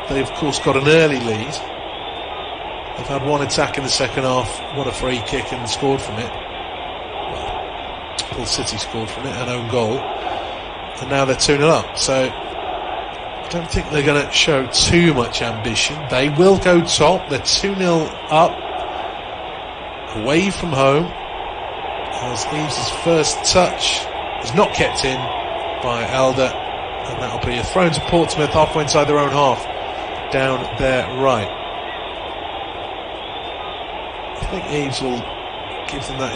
They've of course got an early lead. They've had one attack in the second half, won a free kick and scored from it. Well, Hull City scored from it, an own goal, and now they're 2-0 up. So I don't think they're going to show too much ambition. They will go top. They're 2-0 up, away from home, as Eaves' first touch is not kept in by Elder, and that'll be a throw to Portsmouth halfway inside their own half, down their right. I think Eaves will give them that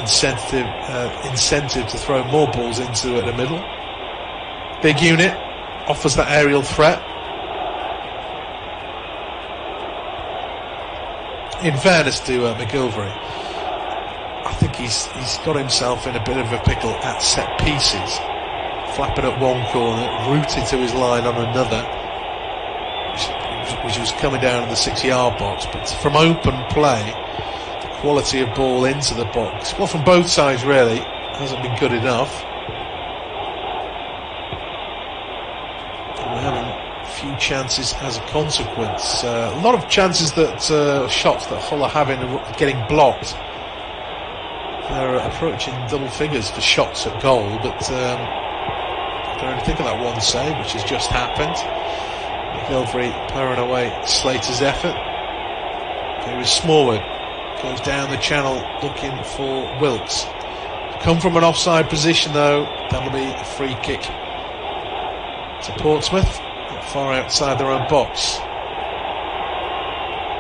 incentive to throw more balls into at the middle. Big unit, offers that aerial threat. In fairness to McGilvery, I think he's got himself in a bit of a pickle at set pieces. flapping at one corner, rooted to his line on another, which was coming down to the 6-yard box. But from open play, the quality of ball into the box, well, from both sides really, hasn't been good enough. And we're having a few chances as a consequence. A lot of chances that shots that Hull are having are getting blocked. They're approaching double figures for shots at goal, but I can only think of that one save, which has just happened. McGilvery powering away Slater's effort. Here is Smallwood, goes down the channel looking for Wilkes. Come from an offside position though, that'll be a free kick to Portsmouth, not far outside their own box.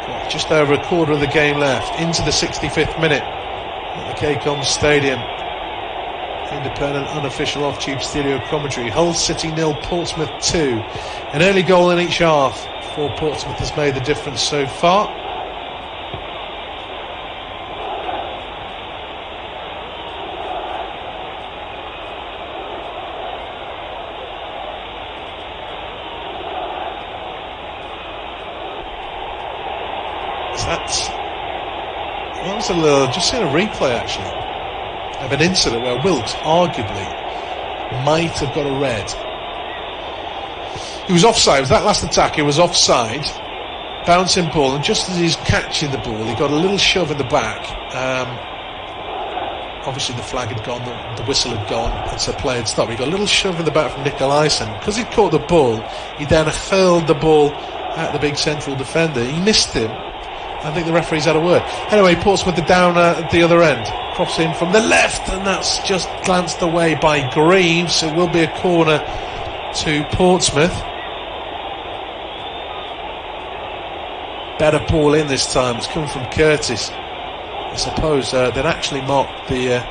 Got just over a quarter of the game left, into the 65th minute at the KCOM Stadium. Independent, unofficial off-tube stereo commentary. Hull City 0, Portsmouth 2. An early goal in each half for Portsmouth has made the difference so far. That was a little, just seen a replay actually of an incident where Wilkes arguably might have got a red. He was offside. It was that last attack. He was offside, bouncing ball, and just as he's catching the ball, he got a little shove in the back. Obviously the flag had gone, the whistle had gone, and so play had stopped. He got a little shove in the back from Nicolaisen. Because he'd caught the ball, he then hurled the ball at the big central defender. He missed him. I think the referee's had a word. Anyway, Portsmouth are down at the other end. Crossing from the left, and that's just glanced away by Greaves. It will be a corner to Portsmouth. Better ball in this time. It's coming from Curtis. I suppose they'd actually marked the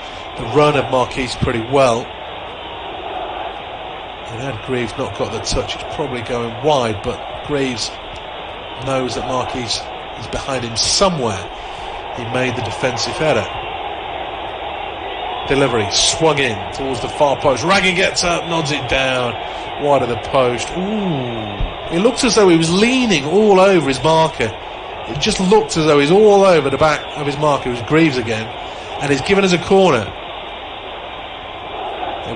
run of Marquise pretty well. And had Greaves not got the touch, it's probably going wide, but Greaves knows that Marquise is behind him somewhere. He made the defensive header. Delivery swung in towards the far post. Raggy gets up, nods it down, wide of the post. Ooh, it looked as though he was leaning all over his marker. It just looked as though he's all over the back of his marker. It was Greaves again, and he's given us a corner.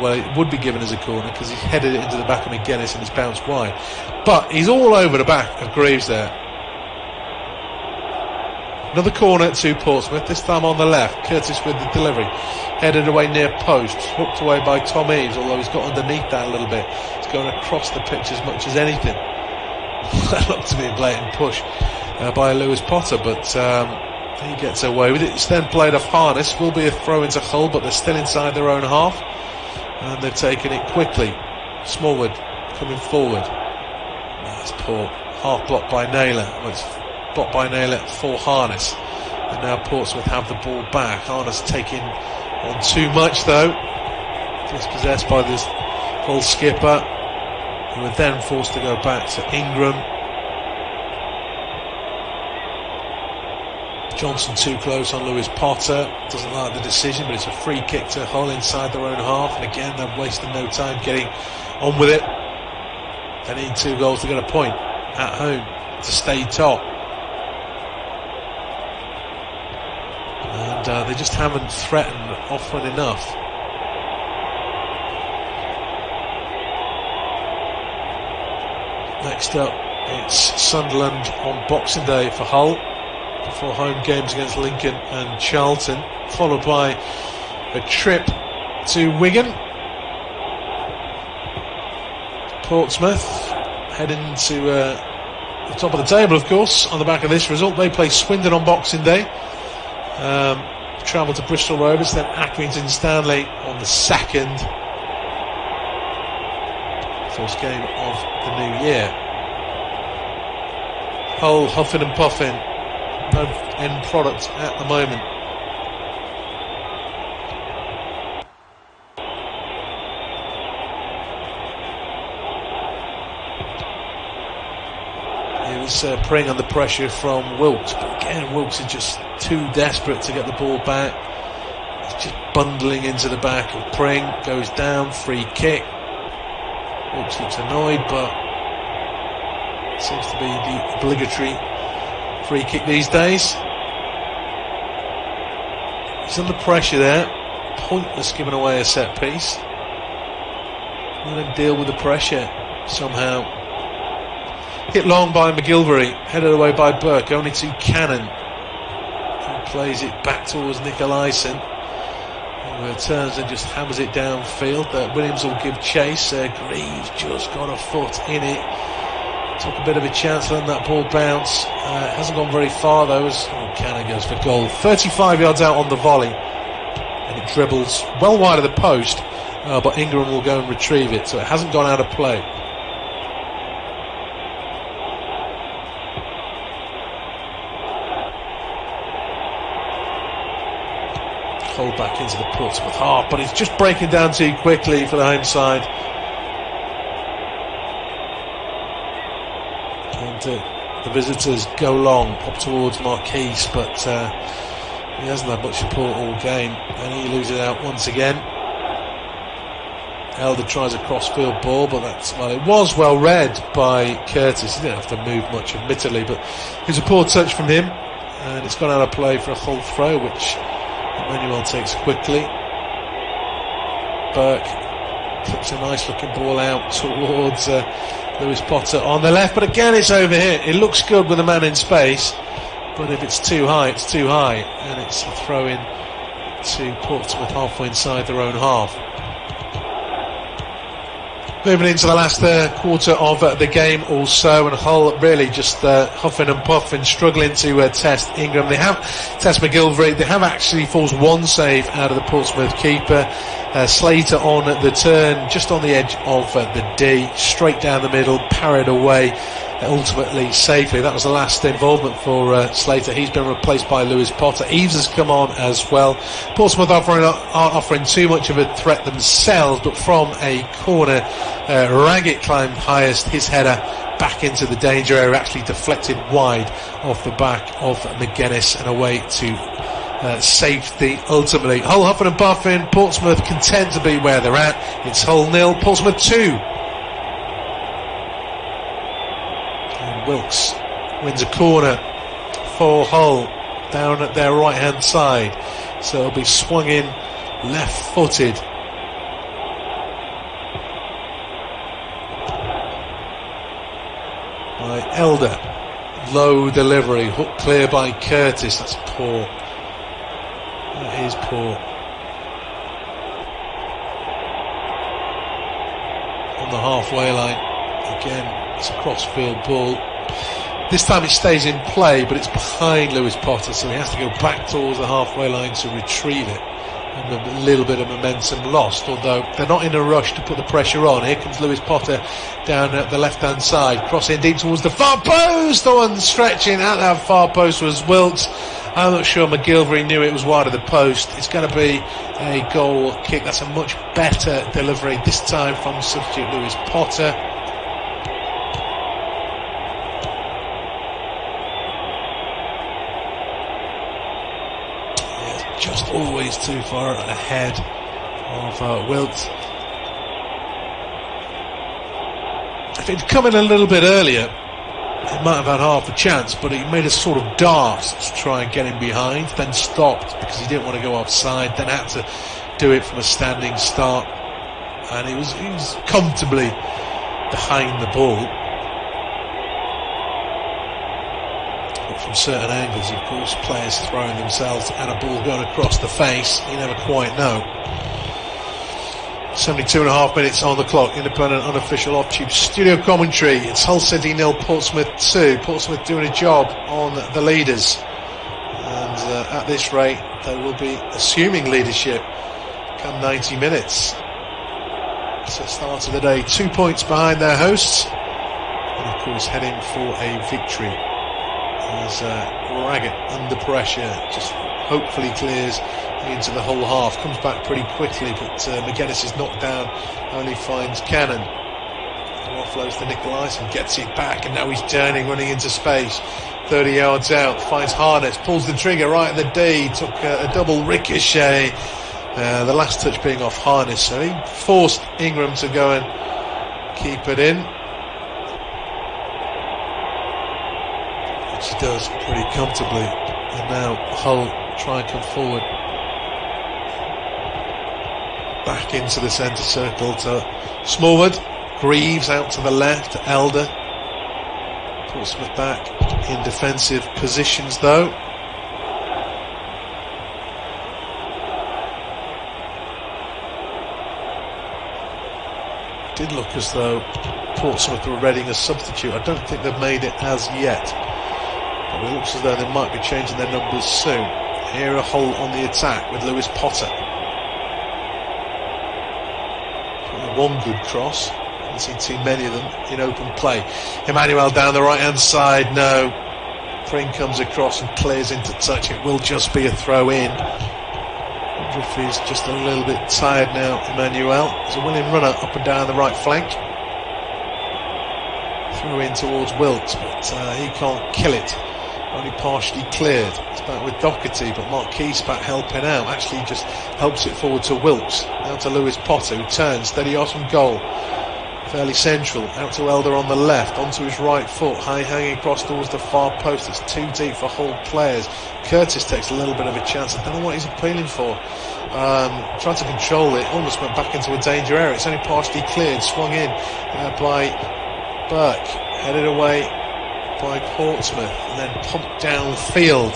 Well, it would be given as a corner because he's headed it into the back of McGuinness and it's bounced wide. But he's all over the back of Greaves there. Another corner to Portsmouth, this time on the left. Curtis with the delivery. Headed away near post. Hooked away by Tom Eaves, although he's got underneath that a little bit. He's going across the pitch as much as anything. That looked to be a blatant push by Lewis Potter, but he gets away with it. It's then played off Harness. Will be a throw into Hull, but they're still inside their own half. And they've taken it quickly. Smallwood coming forward. That's poor. Half blocked by Naylor. Well, it's blocked by Naylor for Harness. And now Portsmouth have the ball back. Harness taking on too much though. Dispossessed by this Hull skipper, who were then forced to go back to Ingram. Johnson too close on Lewis Potter. Doesn't like the decision, but it's a free kick to Hull inside their own half. And again, they're wasting no time getting on with it. They need 2 goals to get a point at home to stay top. And they just haven't threatened often enough. Next up, it's Sunderland on Boxing Day for Hull, before home games against Lincoln and Charlton, followed by a trip to Wigan. Portsmouth heading to the top of the table, of course, on the back of this result. They play Swindon on Boxing Day. Travel to Bristol Rovers, then Accrington Stanley on the 2nd. First game of the new year. Hull huffing and puffing. No end product at the moment. He was preying on the pressure from Wilkes, but again Wilkes is just too desperate to get the ball back. He's just bundling into the back of Pring, goes down, free kick. Wilkes looks annoyed, but seems to be the obligatory free kick these days. He's under pressure there. Pointless giving away a set piece. Let him deal with the pressure somehow. Hit long by McGilvery, headed away by Burke, only to Cannon, who plays it back towards Nicolaisen, who turns and just hammers it downfield. Williams will give chase. Greaves just got a foot in it. Took a bit of a chance, letting that ball bounce. Hasn't gone very far though, as Cannon goes for goal. 35 yards out on the volley, and it dribbles well wide of the post, but Ingram will go and retrieve it, so it hasn't gone out of play. Hold back into the Portsmouth half, but it's just breaking down too quickly for the home side. And the visitors go long up towards Marquise, but he hasn't had much support all game, and he loses out once again. Elder tries a crossfield ball, but it was well read by Curtis. He didn't have to move much, admittedly, but it was a poor touch from him, and it's gone out of play for a Hull throw, which Emmanuel takes quickly. Burke clips a nice looking ball out towards Lewis Potter on the left, but again it's over here. It looks good with a man in space, but if it's too high, it's too high, and it's a throw in to Portsmouth halfway inside their own half. Moving into the last quarter of the game also, and Hull really just huffing and puffing, struggling to test Ingram. They have test McGilvery. They have actually forced one save out of the Portsmouth keeper. Slater on the turn, just on the edge of the D, straight down the middle, parried away, ultimately safely. That was the last involvement for Slater. He's been replaced by Lewis Potter. Eves has come on as well. Portsmouth aren't offering too much of a threat themselves, but from a corner, Raggett climbed highest, his header back into the danger area, actually deflected wide off the back of McGuinness and away to safety ultimately. Hull huffing and puffing, Portsmouth content to be where they're at. It's Hull 0, Portsmouth 2. And Wilkes wins a corner for Hull down at their right hand side, so it'll be swung in left footed. By Elder. Low delivery, hook clear by Curtis. That's poor. That is poor. On the halfway line, again, it's a cross-field ball. This time it stays in play, but it's behind Lewis Potter, so he has to go back towards the halfway line to retrieve it. And a little bit of momentum lost, although they're not in a rush to put the pressure on. Here comes Lewis Potter down at the left-hand side, crossing deep towards the far post. The one stretching at that far post was Wilkes. I'm not sure McGilvery knew it was wide of the post. It's going to be a goal kick. That's a much better delivery, this time from substitute Lewis Potter. Yeah, just always too far ahead of Wilkes. If it'd come in a little bit earlier, it might have had half a chance, but he made a sort of dart to try and get him behind, then stopped because he didn't want to go offside, then had to do it from a standing start, and he was comfortably behind the ball. But from certain angles, of course, players throwing themselves at a ball going across the face, you never quite know. 72.5 minutes on the clock. Independent, unofficial off-tube studio commentary. It's Hull City 0, Portsmouth 2. Portsmouth doing a job on the leaders, and at this rate they will be assuming leadership come 90 minutes. So start of the day, 2 points behind their hosts, and of course heading for a victory as Raggett under pressure just hopefully clears into the whole half, comes back pretty quickly, but McGuinness is knocked down, only finds Cannon, who offloads to Nicolaisen, gets it back, and now he's turning, running into space, 30 yards out, finds Harness, pulls the trigger right at the D, took a double ricochet, the last touch being off Harness, so he forced Ingram to go and keep it in. Which he does pretty comfortably. And now Hull try and come forward. Back into the centre circle to Smallwood. Greaves out to the left, Elder. Portsmouth back in defensive positions though. Did look as though Portsmouth were readying a substitute. I don't think they've made it as yet, but it looks as though they might be changing their numbers soon. Here a Hull on the attack with Lewis Potter. One good cross. Haven't seen too many of them in open play. Emmanuel down the right hand side. No. Pring comes across and clears into touch. It will just be a throw in. I wonder if he's just a little bit tired now, Emmanuel. He's a willing runner up and down the right flank. Throw in towards Wilkes, but he can't kill it. Only partially cleared. It's back with Doherty, but Marquise back helping out. Actually just helps it forward to Wilkes. Now to Lewis Potter, who turns, steady off from goal. Fairly central. Out to Elder on the left, onto his right foot. High hanging across towards the far post. It's too deep for Hull players. Curtis takes a little bit of a chance. I don't know what he's appealing for. Tried to control it. Almost went back into a danger area. It's only partially cleared. Swung in by Burke. Headed away by Portsmouth and then pumped downfield.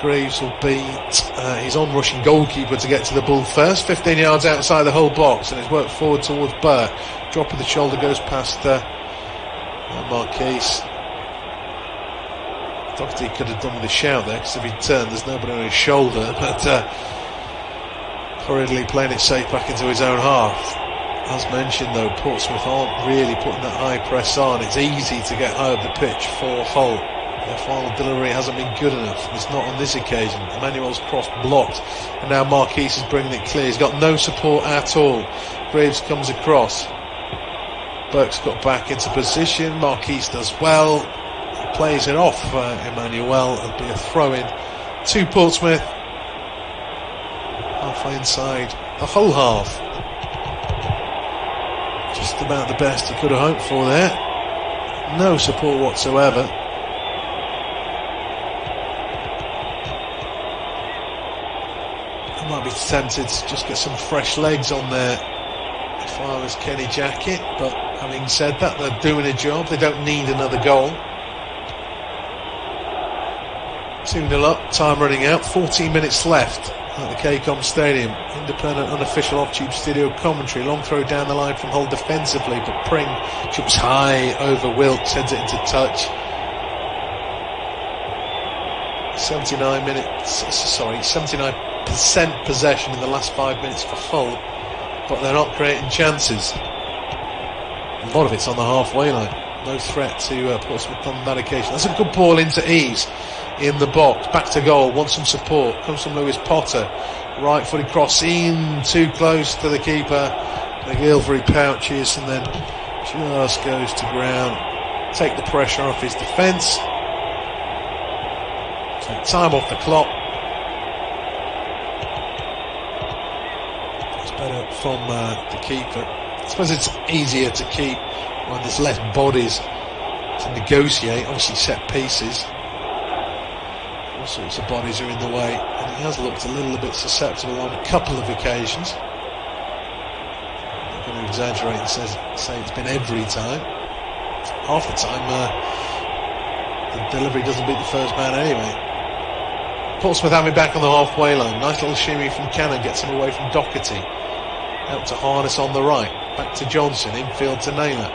Greaves will beat his on-rushing goalkeeper to get to the ball first. 15 yards outside the Hull box, and it's worked forward towards Burke. Drop of the shoulder goes past Marquise. Doherty could have done with a shout there, because if he'd turned, there's nobody on his shoulder. But hurriedly playing it safe back into his own half. As mentioned though, Portsmouth aren't really putting that high press on. It's easy to get high up the pitch for Hull. Their final delivery hasn't been good enough. It's not on this occasion. Emmanuel's cross blocked, and now Marquise is bringing it clear. He's got no support at all. Graves comes across. Burke's got back into position. Marquise does well. He plays it off. Emmanuel. It'll be a throw-in to Portsmouth. Halfway inside the Hull half. Just about the best he could have hoped for there. No support whatsoever. I might be tempted to just get some fresh legs on there if I was Kenny Jackett, but having said that, they're doing a job. They don't need another goal. 2-0 up, time running out, 14 minutes left at the KCOM Stadium. Independent unofficial off-tube studio commentary. Long throw down the line from Hull defensively, but Pring jumps high over Wilkes, heads it into touch. 79% possession in the last 5 minutes for Hull, but they're not creating chances. A lot of it's on the halfway line. No threat to Portsmouth on that occasion. That's a good ball into Eves in the box. Back to goal, wants some support. Comes from Lewis Potter. Right footed cross in, too close to the keeper. McGilvery pouches and then just goes to ground. Take the pressure off his defence. Take time off the clock. It's better from the keeper. I suppose it's easier to keep when there's less bodies to negotiate. Obviously set pieces. All sorts of bodies are in the way, and he has looked a little bit susceptible on a couple of occasions. I'm not going to exaggerate and say it's been every time. Half the time the delivery doesn't beat the first man anyway. Portsmouth having back on the halfway line. Nice little shimmy from Cannon, gets him away from Doherty. Out to Harness on the right, back to Johnson, infield to Naylor.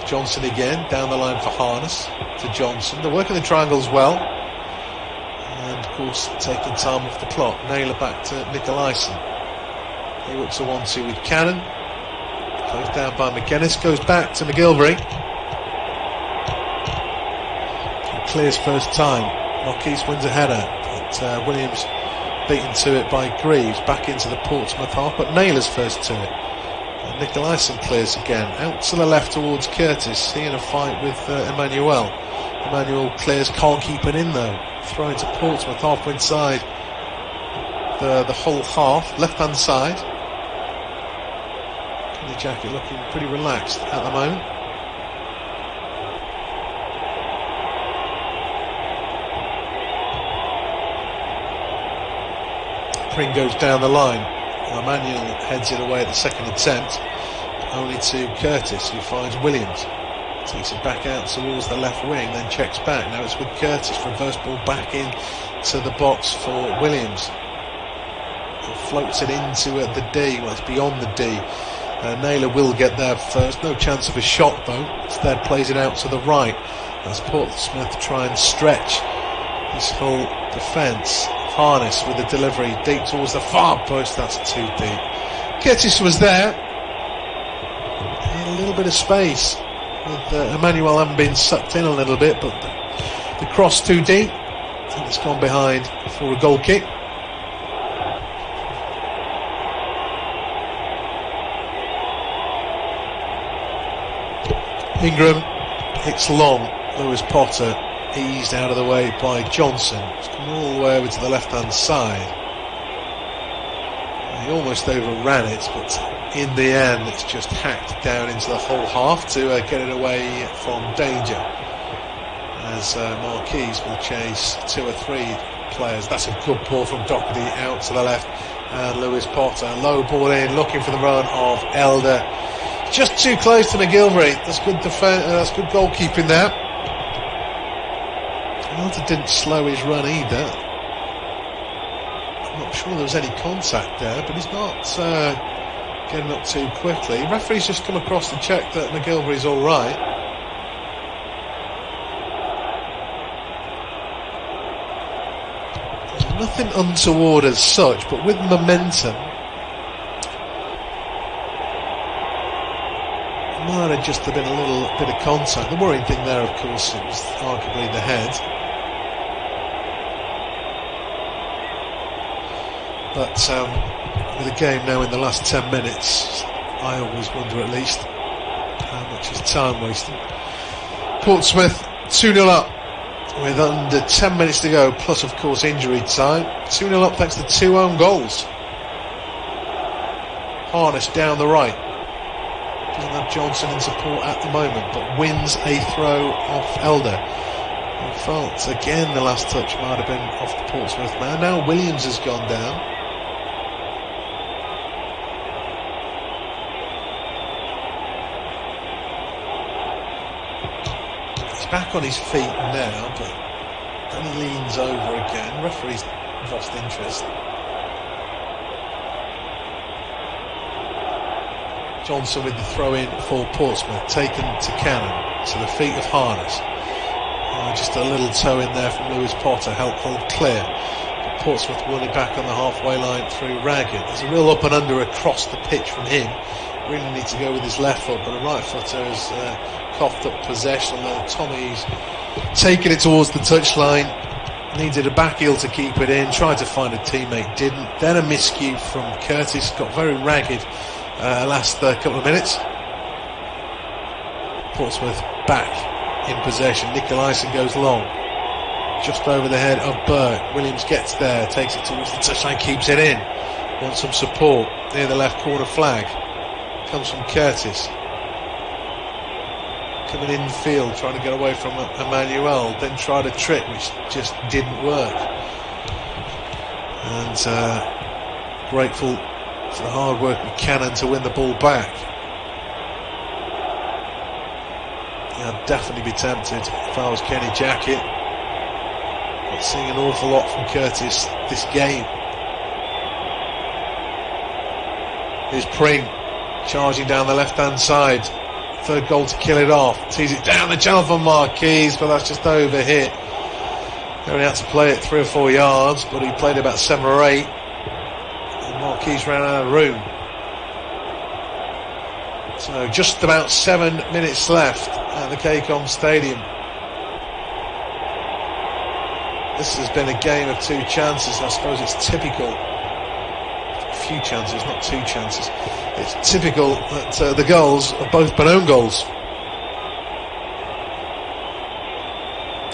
Johnson again, down the line for Harness to Johnson. They're working the triangles well, and of course taking time off the clock. Naylor back to Nicolaisen. He works a 1-2 with Cannon. Closed down by McGuinness, goes back to McGilvery. He clears first time. Marquise wins a header, but Williams beaten to it by Greaves. Back into the Portsmouth half, but Naylor's first to it. Nicolaisen clears again, out to the left towards Curtis. He in a fight with Emmanuel. Emmanuel clears, can't keep it in though. Throw into Portsmouth, halfway inside the whole half, left hand side. Jacket looking pretty relaxed at the moment. Pring goes down the line. Emmanuel heads it away at the second attempt, only to Curtis, who finds Williams. Takes it back out towards the left wing, then checks back. Now it's with Curtis. Reverse ball back in to the box for Williams. He floats it into the D. Well, it's beyond the D. Naylor will get there first. No chance of a shot, though. Instead, plays it out to the right as Portsmouth try and stretch this whole defence. Harness with the delivery deep towards the far post. That's too deep. Curtis was there. A little bit of space. With Emmanuel having been sucked in a little bit, but the cross too deep. I think it's gone behind for a goal kick. Ingram hits long. Lewis Potter eased out of the way by Johnson. It's come all the way over to the left hand side. He almost overran it, but in the end it's just hacked down into the whole half to get it away from danger, as Marquise will chase 2 or 3 players. That's a good ball from Doherty out to the left, and Lewis Potter low ball in, looking for the run of Elder, just too close to McGilvery. That's good defense. That's good goalkeeping there. Elder didn't slow his run either. I'm not sure there was any contact there, but he's not getting up too quickly. Referee's just come across to check that McGilvery's all right. There's nothing untoward as such, but with momentum, it might have just been a little bit of contact. The worrying thing there, of course, was arguably the head. But with the game now in the last 10 minutes, I always wonder at least how much is time wasted. Portsmouth 2-0 up with under 10 minutes to go, plus of course injury time. 2-0 up thanks to 2 own goals. Harness down the right. Doesn't have Johnson in support at the moment, but wins a throw off Elder. I felt again the last touch might have been off the Portsmouth man. Now Williams has gone down. Back on his feet now, but then he leans over again. Referee's lost interest. Johnson with the throw in for Portsmouth, taken to Cannon, to the feet of Harness. Just a little toe in there from Lewis Potter, helpful clear. But Portsmouth won it back on the halfway line through Ragged. There's a real up and under across the pitch from him. Really needs to go with his left foot, but a right footer has coughed up possession. Tommy's taking it towards the touchline. Needed a back heel to keep it in. Tried to find a teammate, didn't. Then a miscue from Curtis. Got very ragged last couple of minutes. Portsmouth back in possession. Nicolaisen goes long, just over the head of Burke. Williams gets there, takes it towards the touchline, keeps it in. Wants some support near the left corner flag. Comes from Curtis. Coming in the field, trying to get away from Emmanuel, then tried a trick which just didn't work. And grateful for the hard work of Cannon to win the ball back. Yeah, I'd definitely be tempted if I was Kenny Jackett. Not seeing an awful lot from Curtis this game. Here's Pring. Charging down the left-hand side. Third goal to kill it off. Tees it down the channel for Marquise, but that's just over hit. He only had to play it 3 or 4 yards, but he played about 7 or 8. And Marquise ran out of room. So just about 7 minutes left at the KCOM Stadium. This has been a game of 2 chances. I suppose it's typical. A few chances, not 2 chances. It's typical that the goals have both been own goals.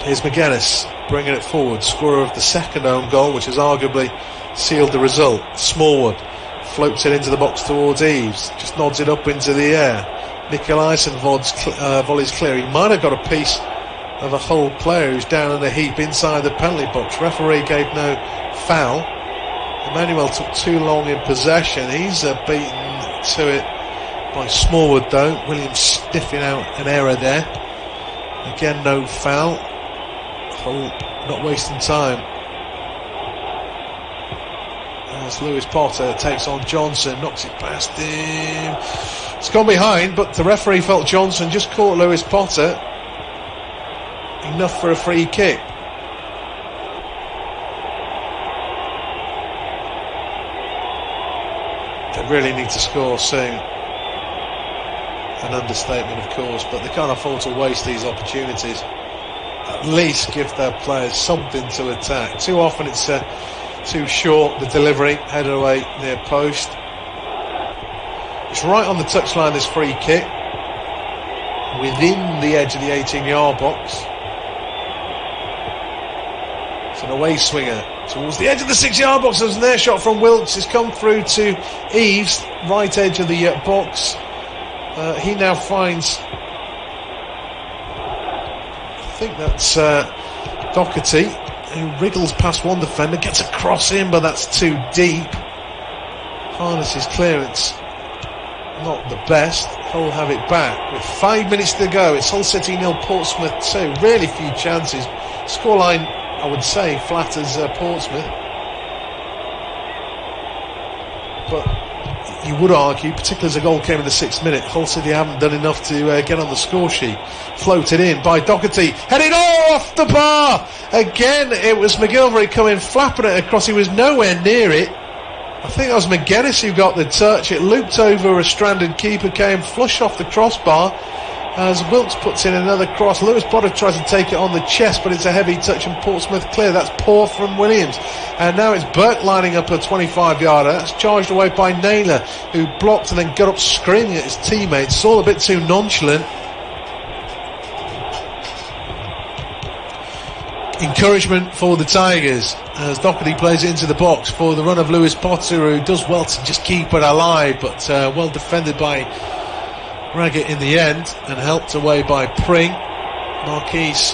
Here's McGuinness bringing it forward, scorer of the second own goal, which has arguably sealed the result. Smallwood floats it into the box towards Eves, just nods it up into the air. Nicolaisen volleys clear. He might have got a piece of a Hull player who's down in a heap inside the penalty box. Referee gave no foul. Emmanuel took too long in possession. He's beaten to it by Smallwood though. Williams sniffing out an error there. Again, no foul. Hull not wasting time. As Lewis Potter takes on Johnson, knocks it past him. It's gone behind, but the referee felt Johnson just caught Lewis Potter. Enough for a free kick. They really need to score soon. An understatement, of course, but they can't afford to waste these opportunities. At least give their players something to attack. Too often it's too short, the delivery, headed away near post. It's right on the touchline, this free kick. Within the edge of the 18-yard box. It's an away swinger towards the edge of the 6-yard box. There's an air shot from Wilkes. It's come through to Eves, right edge of the box. He now finds, I think that's Doherty, who wriggles past one defender, gets a cross in, but that's too deep. Harness's clearance not the best. Hull have it back with 5 minutes to go. It's Hull City 0, Portsmouth 2. Really few chances. Scoreline, I would say, flatters Portsmouth, but you would argue, particularly as a goal came in the 6th minute, Hull City haven't done enough to get on the score sheet. Floated in by Doherty, headed off the bar. Again, it was McGilvery coming flapping it across. He was nowhere near it. I think that was McGuinness who got the touch. It looped over a stranded keeper, came flush off the crossbar as Wilkes puts in another cross. Lewis Potter tries to take it on the chest, but it's a heavy touch and Portsmouth clear. That's poor from Williams. And now it's Burke lining up a 25-yarder. That's charged away by Naylor, who blocked and then got up screaming at his teammates. It's all a bit too nonchalant. Encouragement for the Tigers as Doherty plays it into the box for the run of Lewis Potter, who does well to just keep it alive, but well defended by Raggett in the end and helped away by Pring. Marquise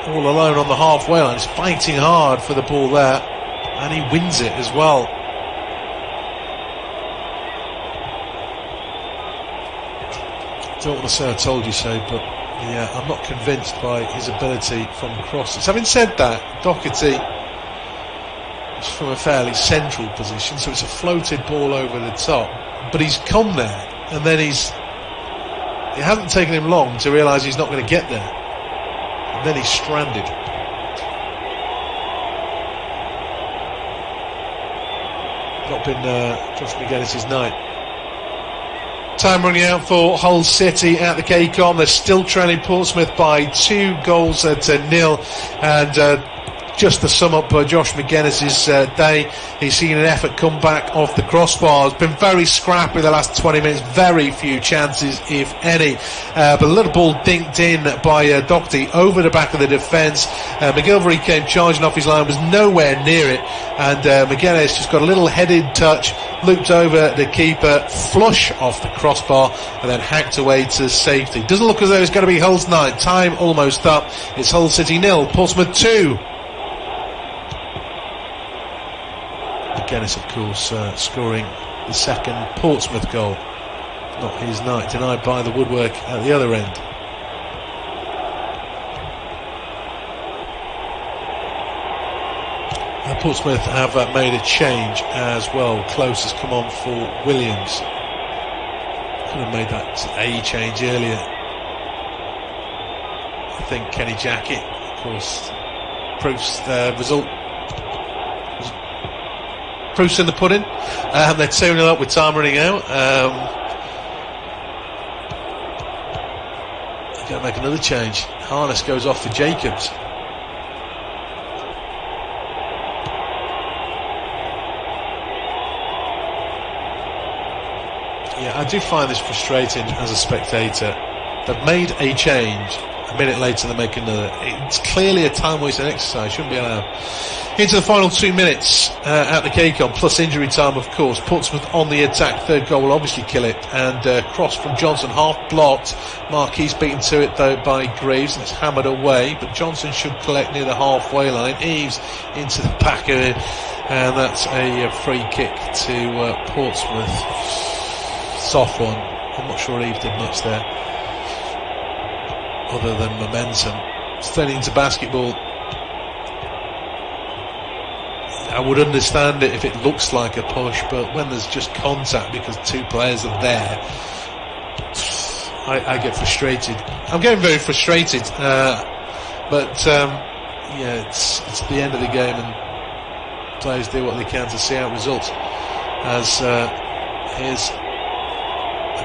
all alone on the halfway line. He's fighting hard for the ball there and he wins it as well. Don't want to say I told you so, but yeah, I'm not convinced by his ability from crosses. Having said that, Doherty is from a fairly central position, so it's a floated ball over the top, but he's come there and then it hasn't taken him long to realise he's not going to get there, and then he's stranded. Not been Josh McGuinness's night. Time running out for Hull City at the K-Com. They're still trailing Portsmouth by 2 goals to 0, and just to sum up Josh McGuinness's day, he's seen an effort come back off the crossbar. It's been very scrappy the last 20 minutes, very few chances, if any. But a little ball dinked in by Doherty over the back of the defence. McGilvery came charging off his line, was nowhere near it, and McGuinness just got a little headed touch, looped over the keeper, flush off the crossbar, and then hacked away to safety. Doesn't look as though it's going to be Hull's night. Time almost up. It's Hull City 0, Portsmouth 2. McGuinness, of course, scoring the second Portsmouth goal. Not his night, denied by the woodwork at the other end. Portsmouth have made a change as well. Close has come on for Williams. Could have made that a change earlier. I think Kenny Jackett, of course, proofs the result. Proofs in the pudding. They're 2-0 up with time running out. They're going to make another change. Harness goes off for Jacobs. Yeah, I do find this frustrating as a spectator. They've made a change, A minute later they make another. It's clearly a time-wasting exercise, shouldn't be allowed. Into the final 2 minutes at the Caicon, plus injury time, of course. Portsmouth on the attack. Third goal will obviously kill it. And cross from Johnson, half blocked. Marquis beaten to it, though, by Greaves, and it's hammered away. But Johnson should collect near the halfway line. Eaves into the back of it. And that's a free kick to Portsmouth. Soft one. I'm not sure Eaves did much there, other than momentum. Straight into basketball. I would understand it if it looks like a push, but when there's just contact because two players are there, I get frustrated. I'm getting very frustrated, but yeah, it's the end of the game, and players do what they can to see out results. As here's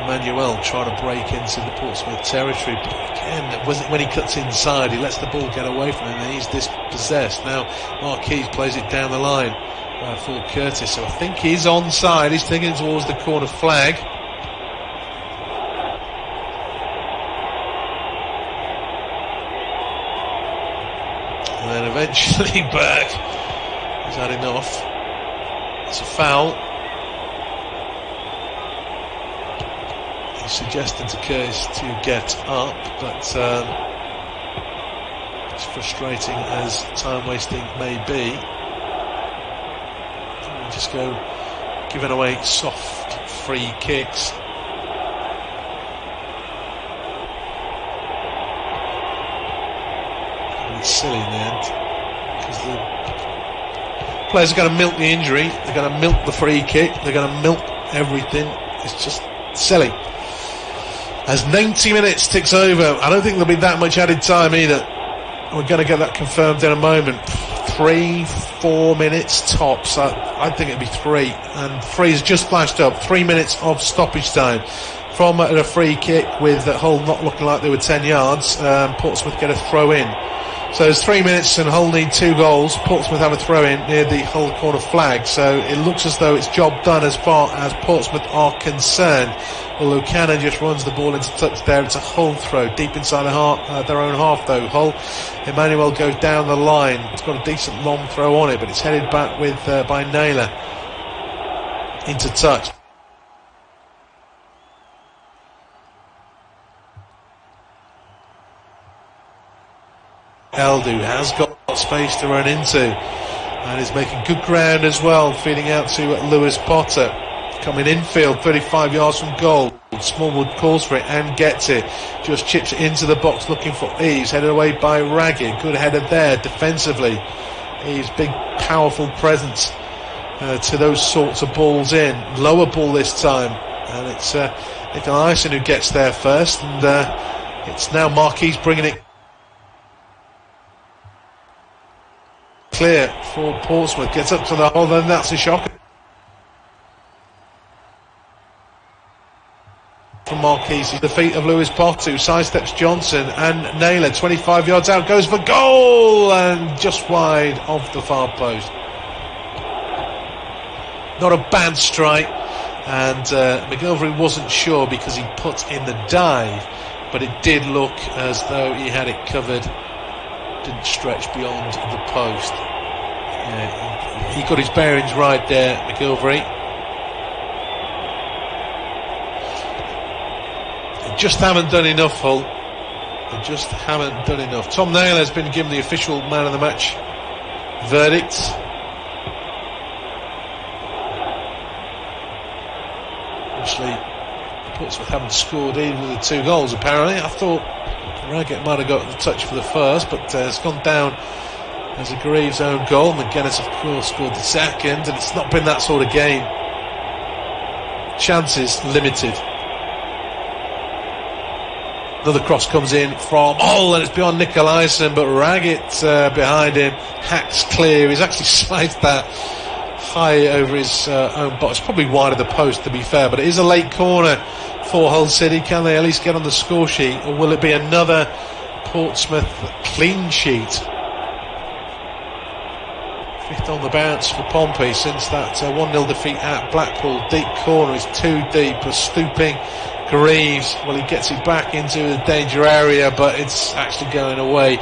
Emmanuel trying to break into the Portsmouth territory, but again, when he cuts inside, he lets the ball get away from him, and he's dispossessed. Now Marquis plays it down the line for Curtis, so I think he's onside. He's taking it towards the corner flag. And then eventually back. He's had enough. It's a foul. Suggesting to Curtis to get up, but it's frustrating as time wasting may be. We just go giving away soft free kicks. It's silly in the end because the players are going to milk the injury, they're going to milk the free kick, they're going to milk everything. It's just silly. As 90 minutes ticks over, I don't think there'll be that much added time either. We're going to get that confirmed in a moment. 3-4 minutes tops. I think it'd be 3. And 3 has just flashed up. 3 minutes of stoppage time. From a free kick with Hull not looking like they were 10 yards, Portsmouth get a throw in. So there's 3 minutes and Hull need 2 goals. Portsmouth have a throw in near the Hull corner flag. So it looks as though it's job done as far as Portsmouth are concerned. Although Cannon just runs the ball into touch there. It's a Hull throw deep inside their own half though. Hull, Emmanuel goes down the line. It's got a decent long throw on it, but it's headed back with by Naylor into touch. Eldu has got space to run into and is making good ground as well, feeding out to Lewis Potter. Coming infield, 35 yards from goal. Smallwood calls for it and gets it. Just chips it into the box looking for Eaves. Headed away by Raggett. Good header there defensively. Eaves, big powerful presence to those sorts of balls in. Lower ball this time. And it's Nicolaisen who gets there first. And it's now Marquis bringing it clear for Portsmouth. Gets up to the hole, then that's a shocker from Marquis. The feet of Lewis Potter, who sidesteps Johnson, and Naylor 25 yards out goes for goal and just wide of the far post. Not a bad strike, and McGilvery wasn't sure because he put in the dive, but it did look as though he had it covered. Didn't stretch beyond the post. Yeah, he got his bearings right there, McGilvery. They just haven't done enough, Hull. They just haven't done enough. Tom Naylor has been given the official man of the match verdict. Obviously, Portsmouth haven't scored either of the 2 goals, apparently. I thought Raggett might have got the touch for the first, but it's gone down as a Greaves' own goal. McGuinness, of course, scored the second, and it's not been that sort of game. Chances limited. Another cross comes in from Hull, and it's beyond Nicolaisen, but Raggett behind him hacks clear. He's actually sliced that high over his own box. Probably wide of the post, to be fair, but it is a late corner for Hull City. Can they at least get on the score sheet, or will it be another Portsmouth clean sheet? Fifth on the bounce for Pompey since that 1-0 defeat at Blackpool. Deep corner is too deep. A stooping Greaves, well, he gets it back into the danger area, but it's actually going away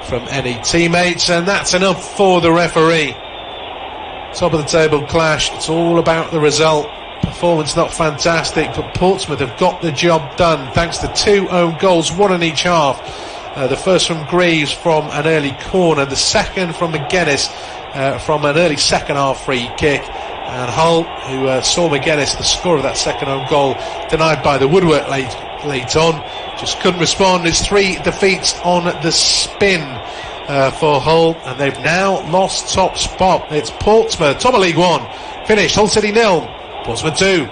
from any teammates, and that's enough for the referee. Top of the table clash, it's all about the result. Performance not fantastic, but Portsmouth have got the job done thanks to 2 own goals, 1 in each half. The first from Greaves from an early corner, the second from McGuinness from an early second half free kick. And Hull, who saw McGuinness, the scorer of that second own goal, denied by the woodwork late on, just couldn't respond. It's 3 defeats on the spin for Hull, and they've now lost top spot. It's Portsmouth, top of League One, finished Hull City 0, Portsmouth 2.